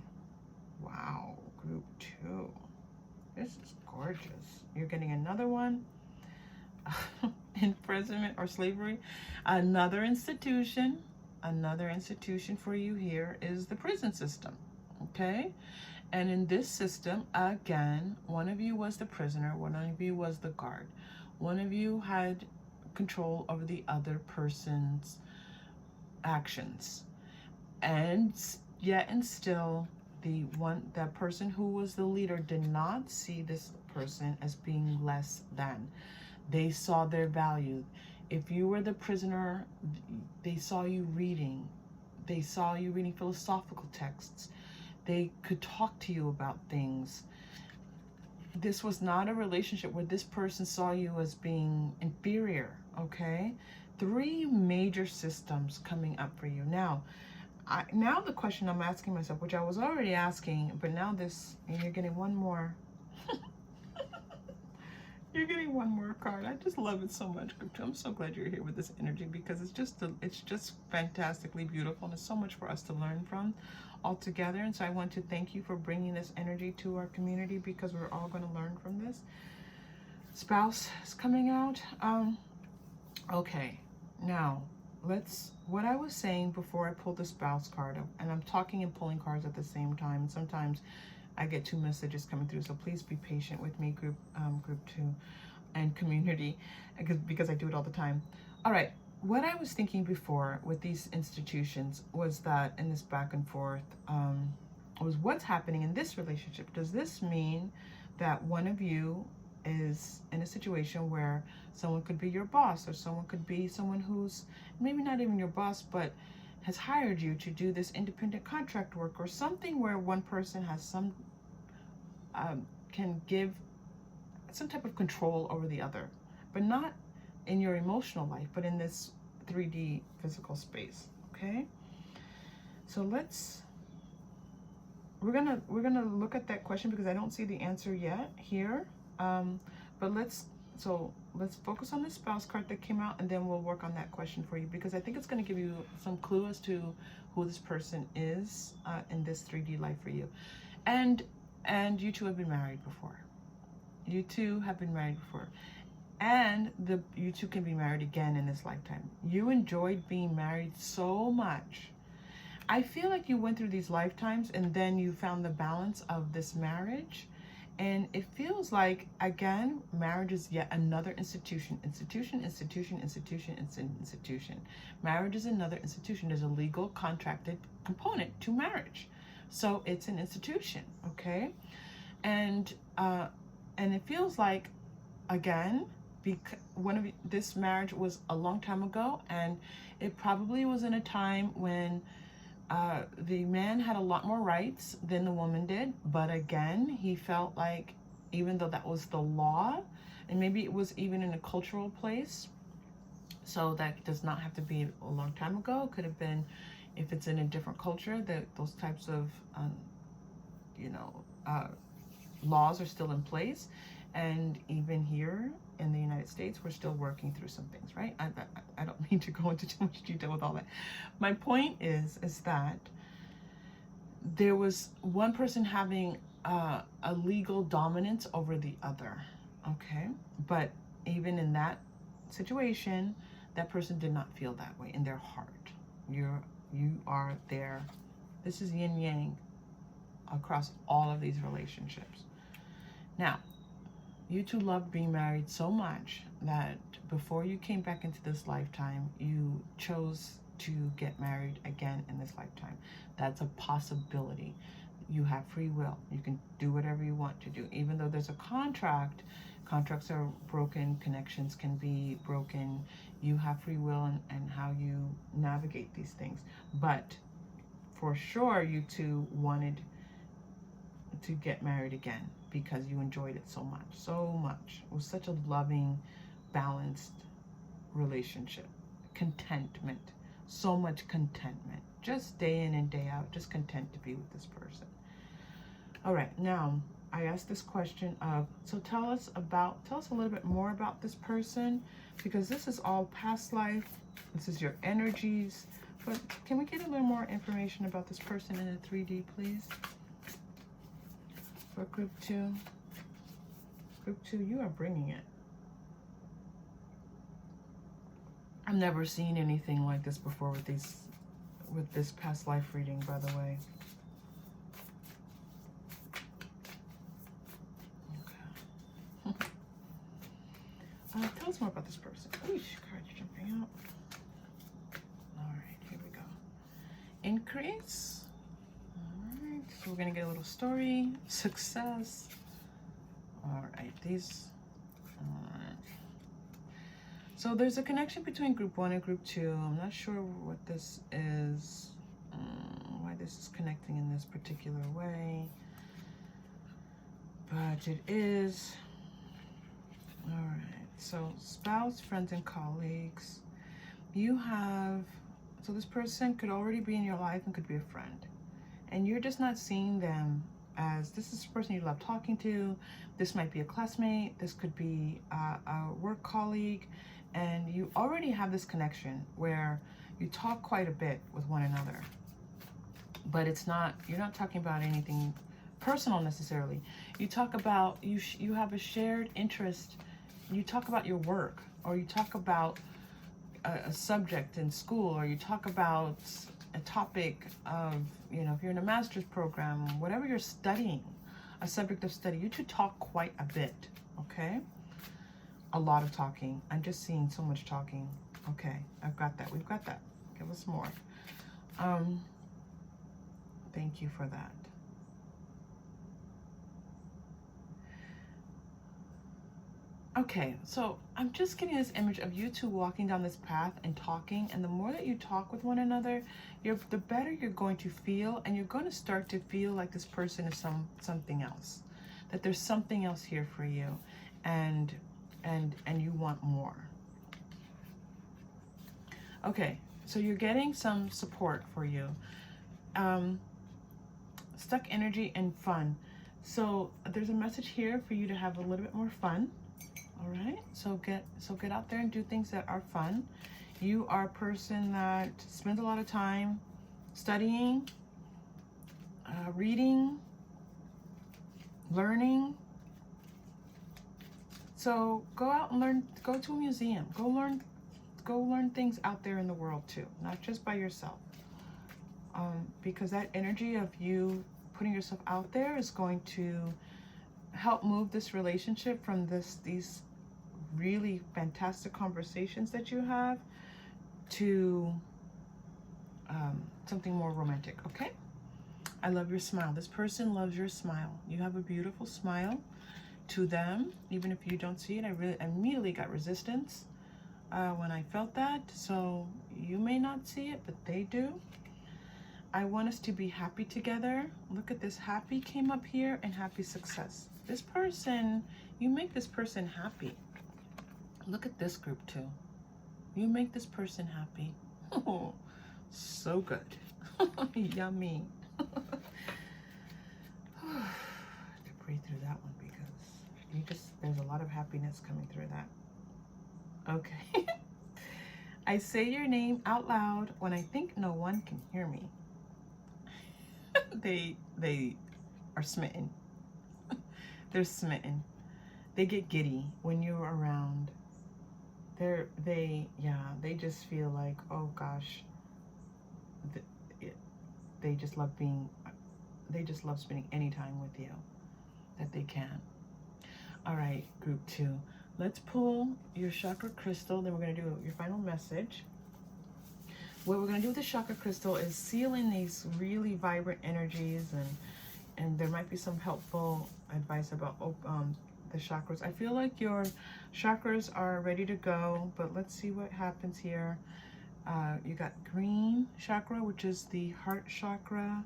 Wow, group two. This is gorgeous. You're getting another one. Imprisonment or slavery. Another institution for you here is the prison system. Okay? And in this system, again, one of you was the prisoner, one of you was the guard. One of you had control over the other person's actions. And yet and still, that person who was the leader did not see this person as being less than. They saw their value. If you were the prisoner, they saw you reading. They saw you reading philosophical texts. They could talk to you about things. This was not a relationship where this person saw you as being inferior, okay? 3 major systems coming up for you. Now the question I'm asking myself, which I was already asking, but now you're getting one more. You're getting one more card. I just love it so much, group two. I'm so glad you're here with this energy, because it's just fantastically beautiful, and there's so much for us to learn from all together. And so I want to thank you for bringing this energy to our community, because we're all going to learn from this. Spouse is coming out. Okay, now what I was saying before I pulled the spouse card, and I'm talking and pulling cards at the same time, and sometimes I get 2 messages coming through, so please be patient with me, group 2 and community, because I do it all the time. All right, what I was thinking before with these institutions was that in this back and forth was what's happening in this relationship. Does this mean that one of you is in a situation where someone could be your boss, or someone could be someone who's maybe not even your boss, but has hired you to do this independent contract work, or something where one person has some can give some type of control over the other, but not in your emotional life, but in this 3D physical space. Okay, so we're gonna look at that question, because I don't see the answer yet here, but let's focus on the spouse card that came out, and then we'll work on that question for you, because I think it's going to give you some clue as to who this person is in this 3D life for you. And you two have been married before. You two have been married before. And you two can be married again in this lifetime. You enjoyed being married so much. I feel like you went through these lifetimes, and then you found the balance of this marriage. And it feels like, again, marriage is yet another institution. Marriage is another institution. There's a legal contracted component to marriage. So it's an institution, okay? And it feels like, again, this marriage was a long time ago, and it probably was in a time when the man had a lot more rights than the woman did, but again, he felt like, even though that was the law, and maybe it was even in a cultural place, so that does not have to be a long time ago. It could have been, if it's in a different culture, that those types of laws are still in place. And even here in the United States, we're still working through some things, right? I don't mean to go into too much detail with all that. My point is that there was one person having a legal dominance over the other, okay? But even in that situation, that person did not feel that way in their heart. You are there. This is yin yang across all of these relationships. Now, you two loved being married so much that before you came back into this lifetime, you chose to get married again in this lifetime. That's a possibility. You have free will. You can do whatever you want to do. Even though there's a contract, contracts are broken, connections can be broken. You have free will and how you navigate these things. But for sure you two wanted to get married again because you enjoyed it so much, so much. It was such a loving, balanced relationship. Contentment, so much contentment, just day in and day out, just content to be with this person. All right, now I asked this question of, so tell us a little bit more about this person, because this is all past life, this is your energies, but can we get a little more information about this person in the 3D, please? For group 2. Group 2, you are bringing it. I've never seen anything like this before with this past life reading, by the way. Okay. Tell us more about this person. Eesh, cards jumping out. All right, here we go. Increase. All right, so we're gonna get a little story. Success. All right, these. All right. So there's a connection between group 1 and group 2. I'm not sure what this is, why this is connecting in this particular way, but it is. All right, so spouse, friends, and colleagues. You have, so this person could already be in your life and could be a friend, and you're just not seeing them as, this is a person you love talking to. This might be a classmate, this could be a work colleague, and you already have this connection where you talk quite a bit with one another, but it's not, you're not talking about anything personal necessarily. You talk about, you have a shared interest. You talk about your work, or you talk about a subject in school, or you talk about a topic of, you know, if you're in a master's program, whatever you're studying, a subject of study, you two talk quite a bit, okay? A lot of talking. I'm just seeing so much talking. Okay, I've got that. We've got that. Give us more. Thank you for that. Okay, so I'm just getting this image of you two walking down this path and talking, and the more that you talk with one another, the better you're going to feel, and you're going to start to feel like this person is something else, that there's something else here for you, and you want more. Okay, so you're getting some support for you. Stuck energy and fun. So there's a message here for you to have a little bit more fun. All right, so get out there and do things that are fun. You are a person that spends a lot of time studying, reading, learning. So go out and learn, go to a museum, go learn things out there in the world too, not just by yourself. Because that energy of you putting yourself out there is going to help move this relationship from these really fantastic conversations that you have to something more romantic, okay? I love your smile. This person loves your smile. You have a beautiful smile. To them, even if you don't see it, I immediately got resistance when I felt that. So you may not see it, but they do. I want us to be happy together. Look at this, happy came up here, and happy success. This person, you make this person happy. Look at this group too. You make this person happy. Oh, so good. Yummy. To breathe through that one, because there's a lot of happiness coming through that. Okay. I say your name out loud when I think no one can hear me. They are smitten. They're smitten. They get giddy when you're around. They just feel like, oh gosh, they just love spending any time with you that they can. All right, group 2. Let's pull your chakra crystal, then we're going to do your final message. What we're going to do with the chakra crystal is seal in these really vibrant energies, and there might be some helpful advice about the chakras. I feel like your chakras are ready to go, but let's see what happens here. You got green chakra, which is the heart chakra.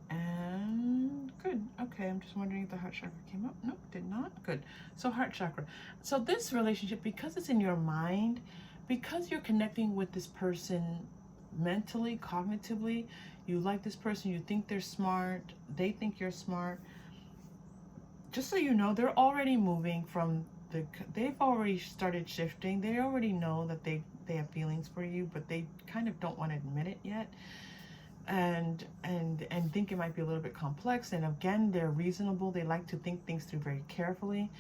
And good. Okay, I'm just wondering if the heart chakra came up. Nope, did not. Good. So heart chakra. So this relationship, because it's in your mind, because you're connecting with this person mentally, cognitively, you like this person, you think they're smart, they think you're smart. Just so you know, they're already moving from they've already started shifting. They already know that they have feelings for you, but they kind of don't want to admit it yet. And think it might be a little bit complex. And again, they're reasonable. They like to think things through very carefully.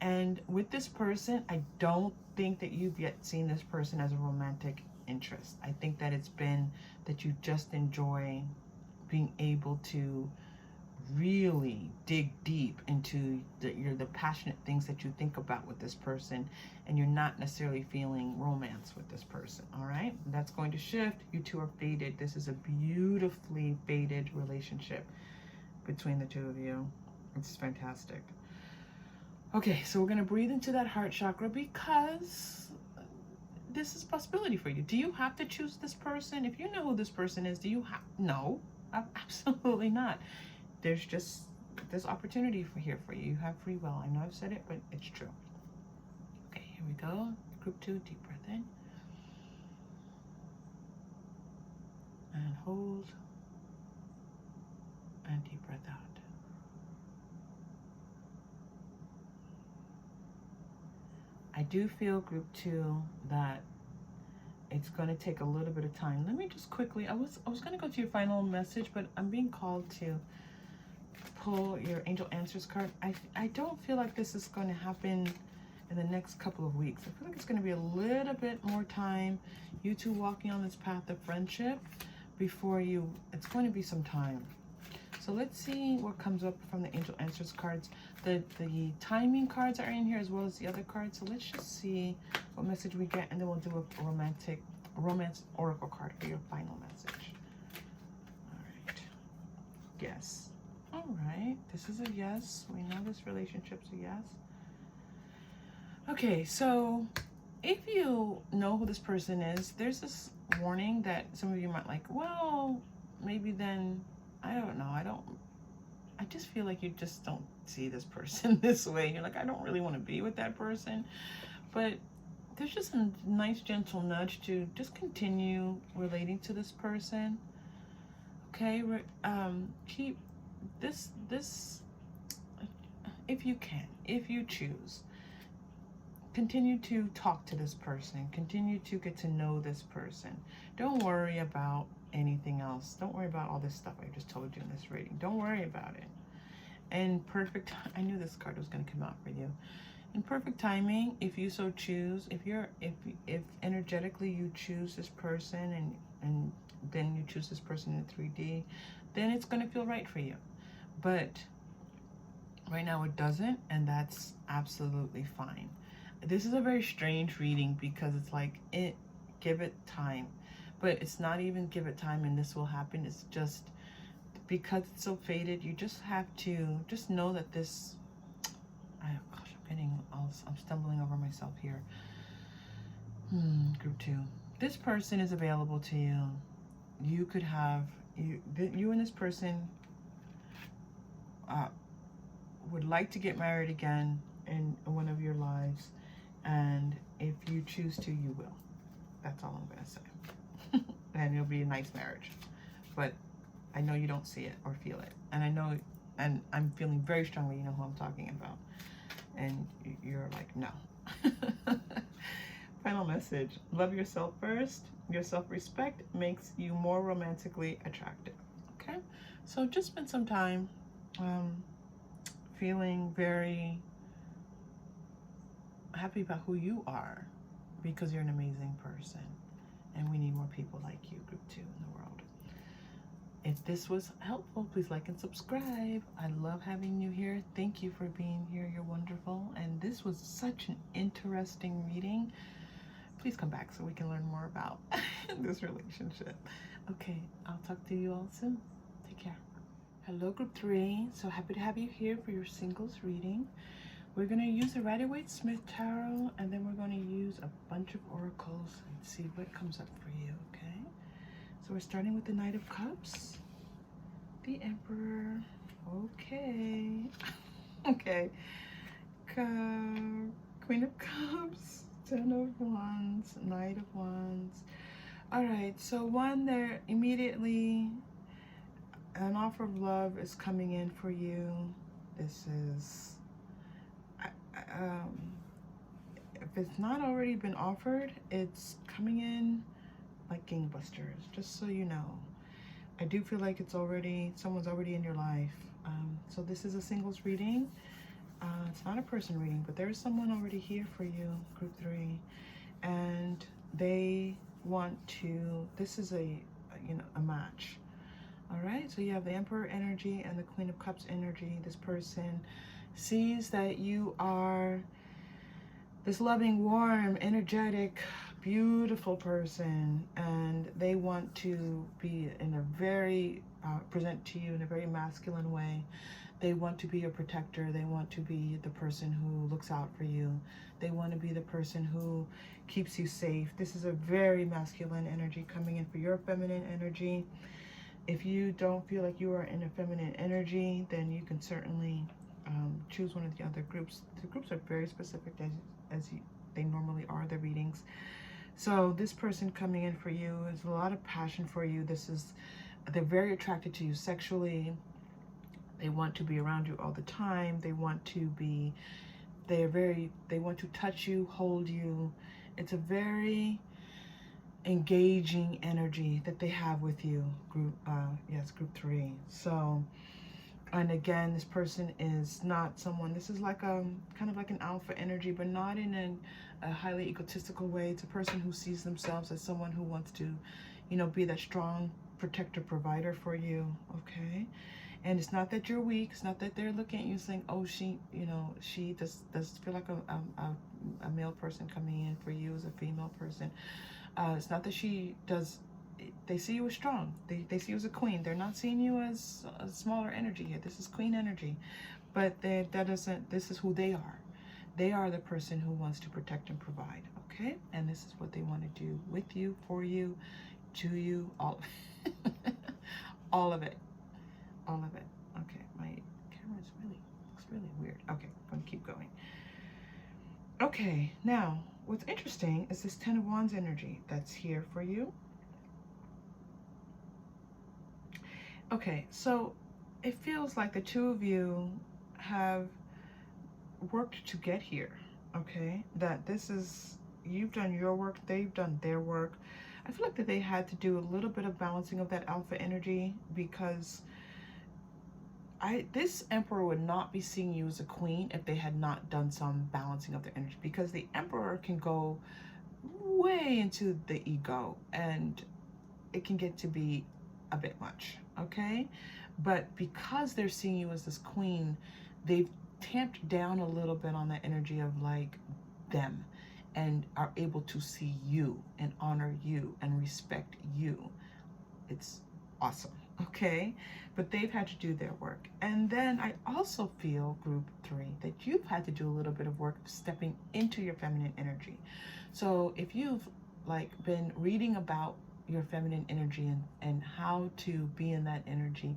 And with this person, I don't think that you've yet seen this person as a romantic interest. I think that it's been that you just enjoy being able to really dig deep into the passionate things that you think about with this person, and you're not necessarily feeling romance with this person. All right, that's going to shift. You two are fated. This is a beautifully fated relationship between the two of you. It's fantastic. Okay, so we're going to breathe into that heart chakra, because this is a possibility for you. Do you have to choose this person? If you know who this person is, do you have? No, absolutely not. There's just this opportunity here for you. You have free will. I know I've said it, but it's true. Okay, here we go. Group 2, deep breath in. And hold. And deep breath out. I do feel group 2 that it's going to take a little bit of time. Let me just quickly, I was going to go to your final message, but I'm being called to pull your angel answers card. I don't feel like this is going to happen in the next couple of weeks. I feel like it's going to be a little bit more time, you two walking on this path of friendship before you, it's going to be some time. So let's see what comes up from the angel answers cards. The timing cards are in here as well as the other cards. So let's just see what message we get, and then we'll do a romance oracle card for your final message. All right. Yes. All right, this is a yes. We know this relationship's a yes. Okay, so if you know who this person is, there's this warning that some of you might like, well, maybe then, I don't know. I just feel like you just don't see this person this way. You're like, I don't really want to be with that person. But there's just a nice gentle nudge to just continue relating to this person. Okay, keep this if you can, if you choose, continue to talk to this person, continue to get to know this person. Don't worry about anything else. Don't worry about all this stuff I just told you in this reading. Don't worry about it. And perfect, I knew this card was going to come out for you. In perfect timing, if you so choose, if energetically you choose this person, and then you choose this person in 3D, then it's going to feel right for you. But right now it doesn't, and that's absolutely fine. This is a very strange reading because it's like, give it time. But it's not even give it time and this will happen. It's just because it's so fated, you just have to just know that this, I'm stumbling over myself here. Group 2. This person is available to you. You could have, you and this person would like to get married again in one of your lives, and if you choose to, you will. That's all I'm gonna say. And it'll be a nice marriage, but I know you don't see it or feel it, and I know, and I'm feeling very strongly you know who I'm talking about, and you're like, no. Final message: love yourself first. Your self-respect makes you more romantically attractive. Okay, so just spend some time feeling very happy about who you are, because you're an amazing person, and we need more people like you, group 2, in the world. If this was helpful, please like and subscribe. I love having you here. Thank you for being here. You're wonderful, and this was such an interesting reading. Please come back so we can learn more about this relationship. Okay, I'll talk to you all soon. Take care. Hello, group 3. So happy to have you here for your singles reading. We're going to use the Waite Smith Tarot, and then we're going to use a bunch of oracle oracles and see what comes up for you, okay? So we're starting with the Knight of Cups, the Emperor, okay, okay, Queen of Cups, Ten of Wands, Knight of Wands. All right, so one there, immediately an offer of love is coming in for you. This is, if it's not already been offered, it's coming in like gangbusters, just so you know. I do feel like it's already, someone's already in your life. So this is a singles reading. It's not a person reading, but there's someone already here for you, group 3. And they want to, this is a match. All right, so you have the Emperor energy and the Queen of Cups energy. This person sees that you are this loving, warm, energetic, beautiful person, and they want to be in a very, present to you in a very masculine way. They want to be your protector. They want to be the person who looks out for you. They want to be the person who keeps you safe. This is a very masculine energy coming in for your feminine energy. If you don't feel like you are in a feminine energy, then you can certainly choose one of the other groups. The groups are very specific as they normally are, the readings. So this person coming in for you is a lot of passion for you. They're very attracted to you sexually. They want to be around you all the time. They want to touch you, hold you. It's a very engaging energy that they have with you, group 3. So, and again, this person is not someone, this is like kind of like an alpha energy, but not in a highly egotistical way. It's a person who sees themselves as someone who wants to, be that strong protector, provider for you, okay? And it's not that you're weak. It's not that they're looking at you saying, oh, she does feel like a male person coming in for you as a female person. It's not that she does, they see you as strong. They see you as a queen. They're not seeing you as a smaller energy here. This is queen energy. But this is who they are. They are the person who wants to protect and provide, okay? And this is what they want to do with you, for you, to you, all of it. All of it. All of it. Okay, my camera looks really weird. Okay, I'm going to keep going. Okay, now, what's interesting is this Ten of Wands energy that's here for you. Okay, so it feels like the two of you have worked to get here, okay? That this is, you've done your work, they've done their work. I feel like that they had to do a little bit of balancing of that alpha energy, because this Emperor would not be seeing you as a queen if they had not done some balancing of their energy, because the Emperor can go way into the ego and it can get to be a bit much, okay? But because they're seeing you as this queen, they've tamped down a little bit on that energy of like them, and are able to see you and honor you and respect you. It's awesome, okay? But they've had to do their work. And then I also feel, group 3, that you've had to do a little bit of work stepping into your feminine energy. So if you've like been reading about your feminine energy and how to be in that energy,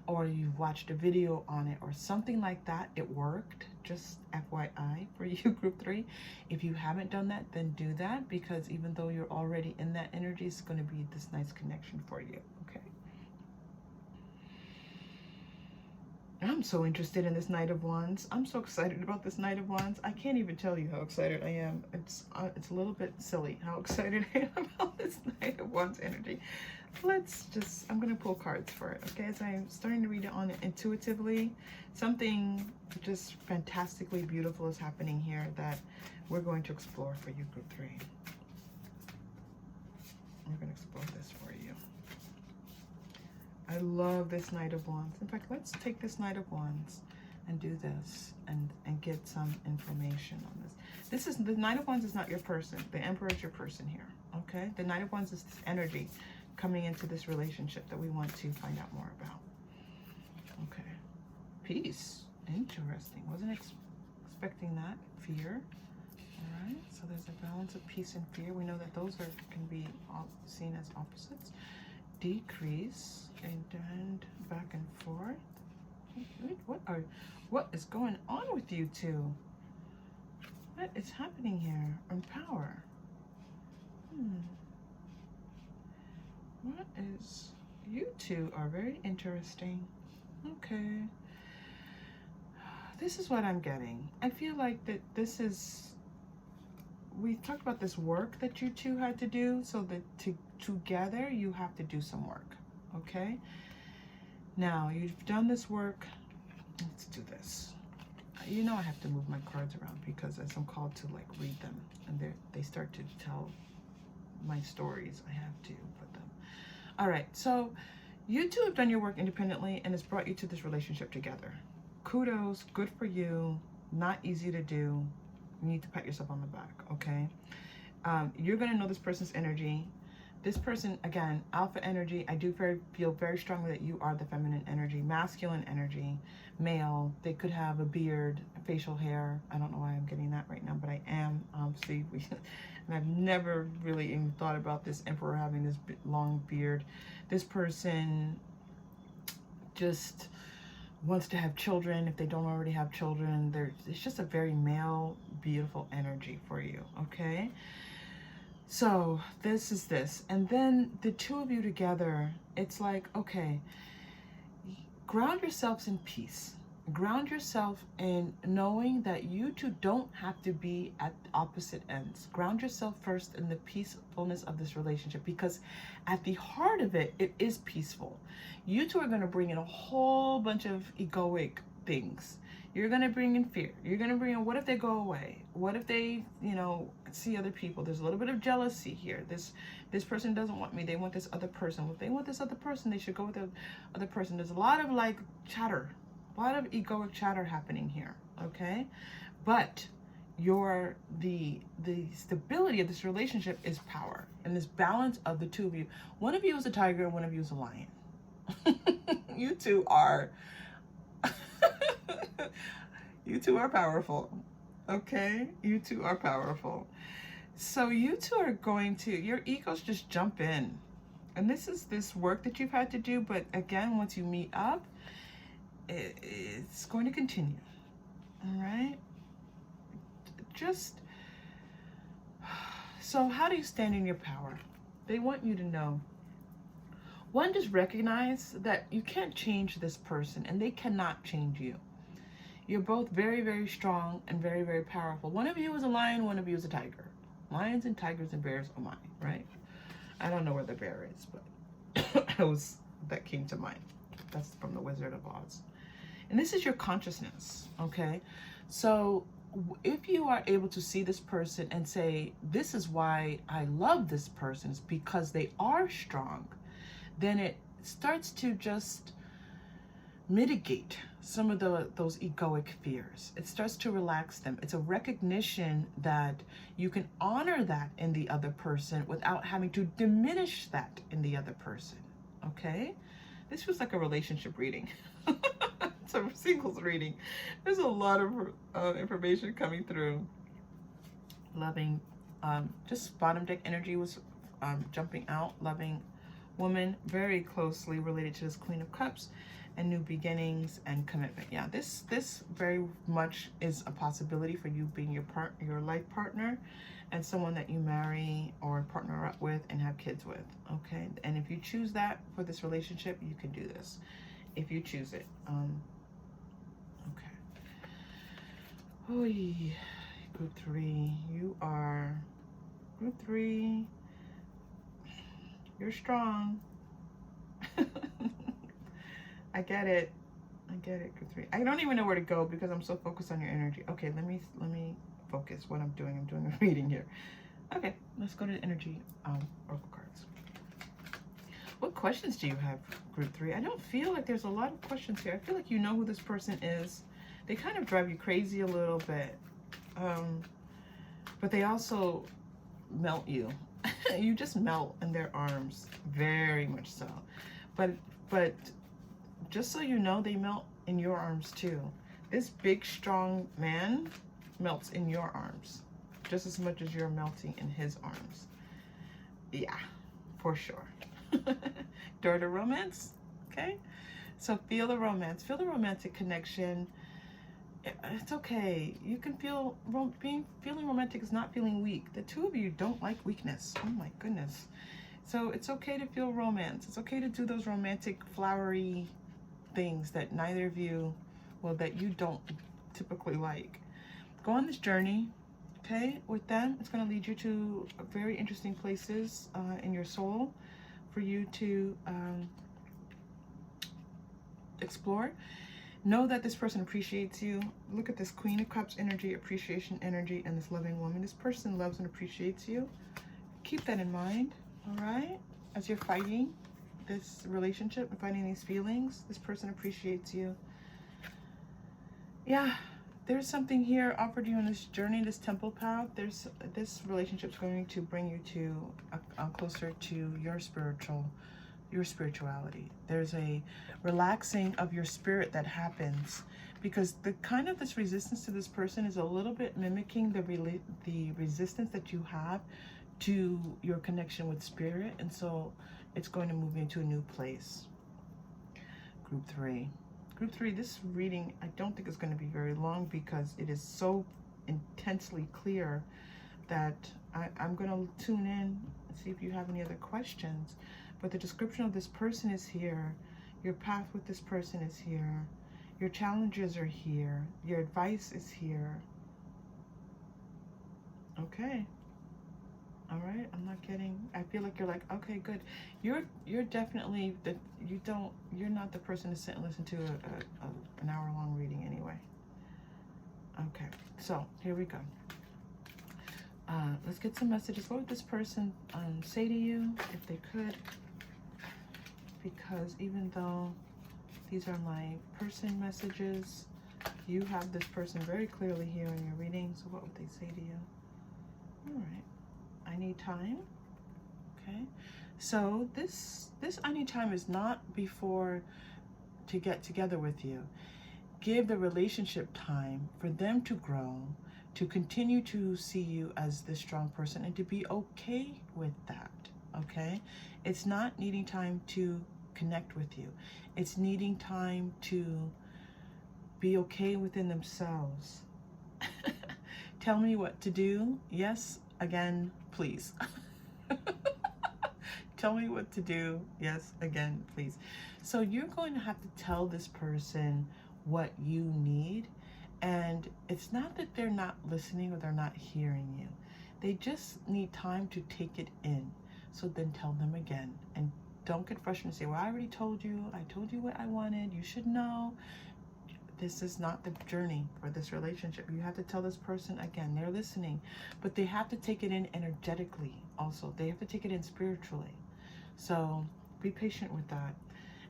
or you've watched a video on it or something like that, it worked. Just FYI for you, group 3. If you haven't done that, then do that, because even though you're already in that energy, it's going to be this nice connection for you, okay? I'm so interested in this Knight of Wands. I'm so excited about this Knight of Wands. I can't even tell you how excited I am. It's a little bit silly how excited I am about this Knight of Wands energy. I'm going to pull cards for it, okay? As I'm starting to read it on it intuitively, something just fantastically beautiful is happening here that we're going to explore for you, group 3. We're going to explore this for you. I love this Knight of Wands. In fact, let's take this Knight of Wands and do this and get some information on this. This is, the Knight of Wands is not your person. The Emperor is your person here, okay? The Knight of Wands is this energy coming into this relationship that we want to find out more about. Okay. Peace. Interesting. Wasn't expecting that. Fear. All right. So there's a balance of peace and fear. We know that those can be seen as opposites. Decrease and back and forth. What is going on with you two? What is happening here? Empower. What is... You two are very interesting. Okay. This is what I'm getting. I feel like that this is... We talked about this work that you two had to do, so that together you have to do some work. Okay? Now, you've done this work. Let's do this. You know I have to move my cards around because as I'm called to like read them and they start to tell my stories, I have to put them. All right, so you two have done your work independently and it's brought you to this relationship together. Kudos, good for you. Not easy to do. You need to pat yourself on the back, okay? You're gonna know this person's energy. This person, again, alpha energy. I do feel very strongly that you are the feminine energy, masculine energy, male. They could have a beard, facial hair. I don't know why I'm getting that right now, but I am. See, and I've never really even thought about this emperor having this long beard. This person just wants to have children if they don't already have children. It's just a very male, beautiful energy for you, okay? So this is this. And then the two of you together, it's like, okay, ground yourselves in peace. Ground yourself in knowing that you two don't have to be at opposite ends. Ground yourself first in the peacefulness of this relationship, because at the heart of it, it is peaceful. You two are going to bring in a whole bunch of egoic things. You're going to bring in fear. You're going to bring in, what if they go away? What if they, see other people? There's a little bit of jealousy here. This person doesn't want me. They want this other person. If they want this other person, they should go with the other person. There's a lot of like chatter, a lot of egoic chatter happening here, okay? But the stability of this relationship is power, and this balance of the two of you. One of you is a tiger and one of you is a lion. You two are you two are powerful, okay? You two are powerful. So you two are going to, your egos just jump in. And this is this work that you've had to do, but again, once you meet up, it's going to continue, all right? So how do you stand in your power? They want you to know. One, just recognize that you can't change this person and they cannot change you. You're both very, very strong and very, very powerful. One of you is a lion, one of you is a tiger. Lions and tigers and bears are mine, right? I don't know where the bear is, but that came to mind. That's from the Wizard of Oz. And this is your consciousness, okay? So if you are able to see this person and say, this is why I love this person, is because they are strong, then it starts to just mitigate some of those egoic fears. It starts to relax them. It's a recognition that you can honor that in the other person without having to diminish that in the other person, okay? This feels like a relationship reading. It's a singles reading. There's a lot of information coming through. Loving, just bottom deck energy was jumping out. Loving woman, very closely related to this Queen of Cups, and new beginnings and commitment. Yeah, this very much is a possibility for you being your life partner and someone that you marry or partner up with and have kids with, okay? And if you choose that for this relationship, you can do this if you choose it. Okay. Oy, group 3, you are group 3. You're strong. I get it, group 3. I don't even know where to go because I'm so focused on your energy. Okay, let me focus what I'm doing. I'm doing a reading here. Okay, let's go to the energy oracle cards. What questions do you have, group 3? I don't feel like there's a lot of questions here. I feel like you know who this person is. They kind of drive you crazy a little bit, but they also melt you. You just melt in their arms, very much so. But just so you know, they melt in your arms too. This big, strong man melts in your arms. just as much as you're melting in his arms. Yeah, for sure. Door to romance, okay? So feel the romance, feel the romantic connection. It's okay. You can feel, feeling romantic is not feeling weak. The two of you don't like weakness. Oh my goodness. So it's okay to feel romance. It's okay to do those romantic, flowery things that neither of you, well, that you don't typically like. Go on this journey, okay, with them. It's going to lead you to very interesting places in your soul for you to explore. Know that this person appreciates you. Look at this Queen of Cups energy, appreciation energy, and this loving woman. This person loves and appreciates you. Keep that in mind, all right? As you're fighting this relationship and fighting these feelings, this person appreciates you. Yeah, there's something here offered you on this journey, this temple path. This relationship's going to bring you to closer to your spirituality. There's a relaxing of your spirit that happens because the kind of this resistance to this person is a little bit mimicking the resistance that you have to your connection with spirit, and so it's going to move you into a new place. Group 3. Group 3, this reading I don't think is going to be very long because it is so intensely clear that I'm going to tune in and see if you have any other questions. But the description of this person is here. Your path with this person is here. Your challenges are here. Your advice is here. Okay. All right. I'm not getting, I feel like you're like, okay, good. You're definitely, you're not the person to sit and listen to an hour-long reading anyway. Okay. So here we go. Let's get some messages. What would this person say to you if they could? Because even though these are my person messages, you have this person very clearly here in your reading. So what would they say to you? All right. I need time. Okay. So this I need time is not before to get together with you. Give the relationship time for them to grow, to continue to see you as this strong person and to be okay with that. Okay. It's not needing time to connect with you. It's needing time to be okay within themselves. Tell me what to do. Yes, again, please. Tell me what to do. Yes, again, please. So you're going to have to tell this person what you need. And it's not that they're not listening or they're not hearing you. They just need time to take it in. So then tell them again. And don't get frustrated and say, well, I already told you. I told you what I wanted. You should know. This is not the journey for this relationship. You have to tell this person again. They're listening. But they have to take it in energetically also. They have to take it in spiritually. So be patient with that.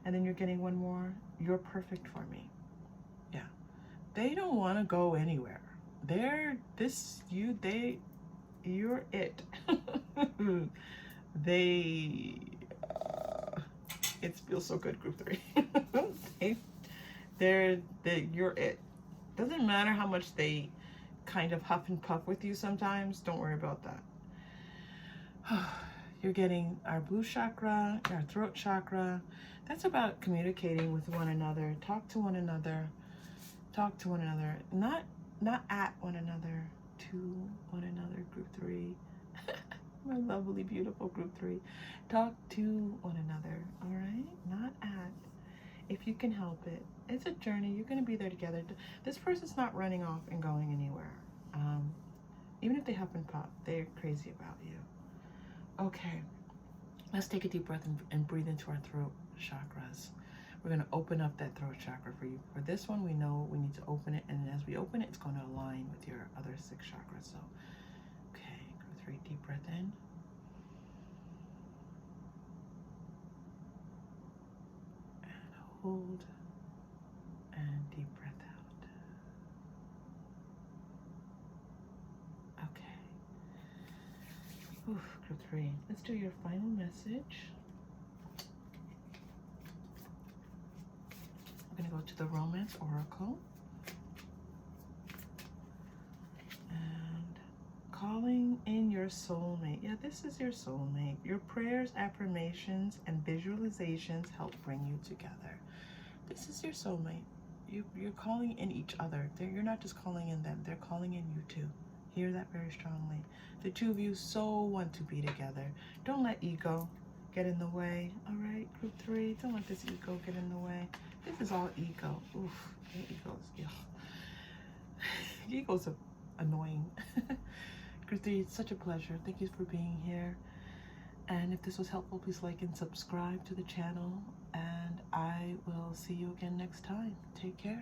And then you're getting one more. You're perfect for me. Yeah. They don't want to go anywhere. You're it. It feels so good, group 3. You're it. Doesn't matter how much they kind of huff and puff with you sometimes. Don't worry about that. You're getting our blue chakra, our throat chakra. That's about communicating with one another. Talk to one another. Talk to one another. Not at one another. To one another, group 3. My lovely, beautiful group 3. Talk to one another, all right? Not at. If you can help it. It's a journey. You're going to be there together. This person's not running off and going anywhere. Even if they huff and puff, they're crazy about you. Okay. Let's take a deep breath and breathe into our throat chakras. We're going to open up that throat chakra for you. For this one, we know we need to open it. And as we open it, it's going to align with your other 6 chakras. So, okay. Group 3, deep breath in. Hold and deep breath out. Okay. Oof, group 3. Let's do your final message. We're going to go to the Romance Oracle. And call your soulmate. Yeah, this is your soulmate. Your prayers, affirmations, and visualizations help bring you together. This is your soulmate. You're calling in each other. You're not just calling in them. They're calling in you too. Hear that very strongly. The two of you so want to be together. Don't let ego get in the way. All right, group 3. Don't let this ego get in the way. This is all ego. Oof, your ego's, ego's annoying. Group 3, it's such a pleasure. Thank you for being here. And if this was helpful, please like and subscribe to the channel. And I will see you again next time. Take care.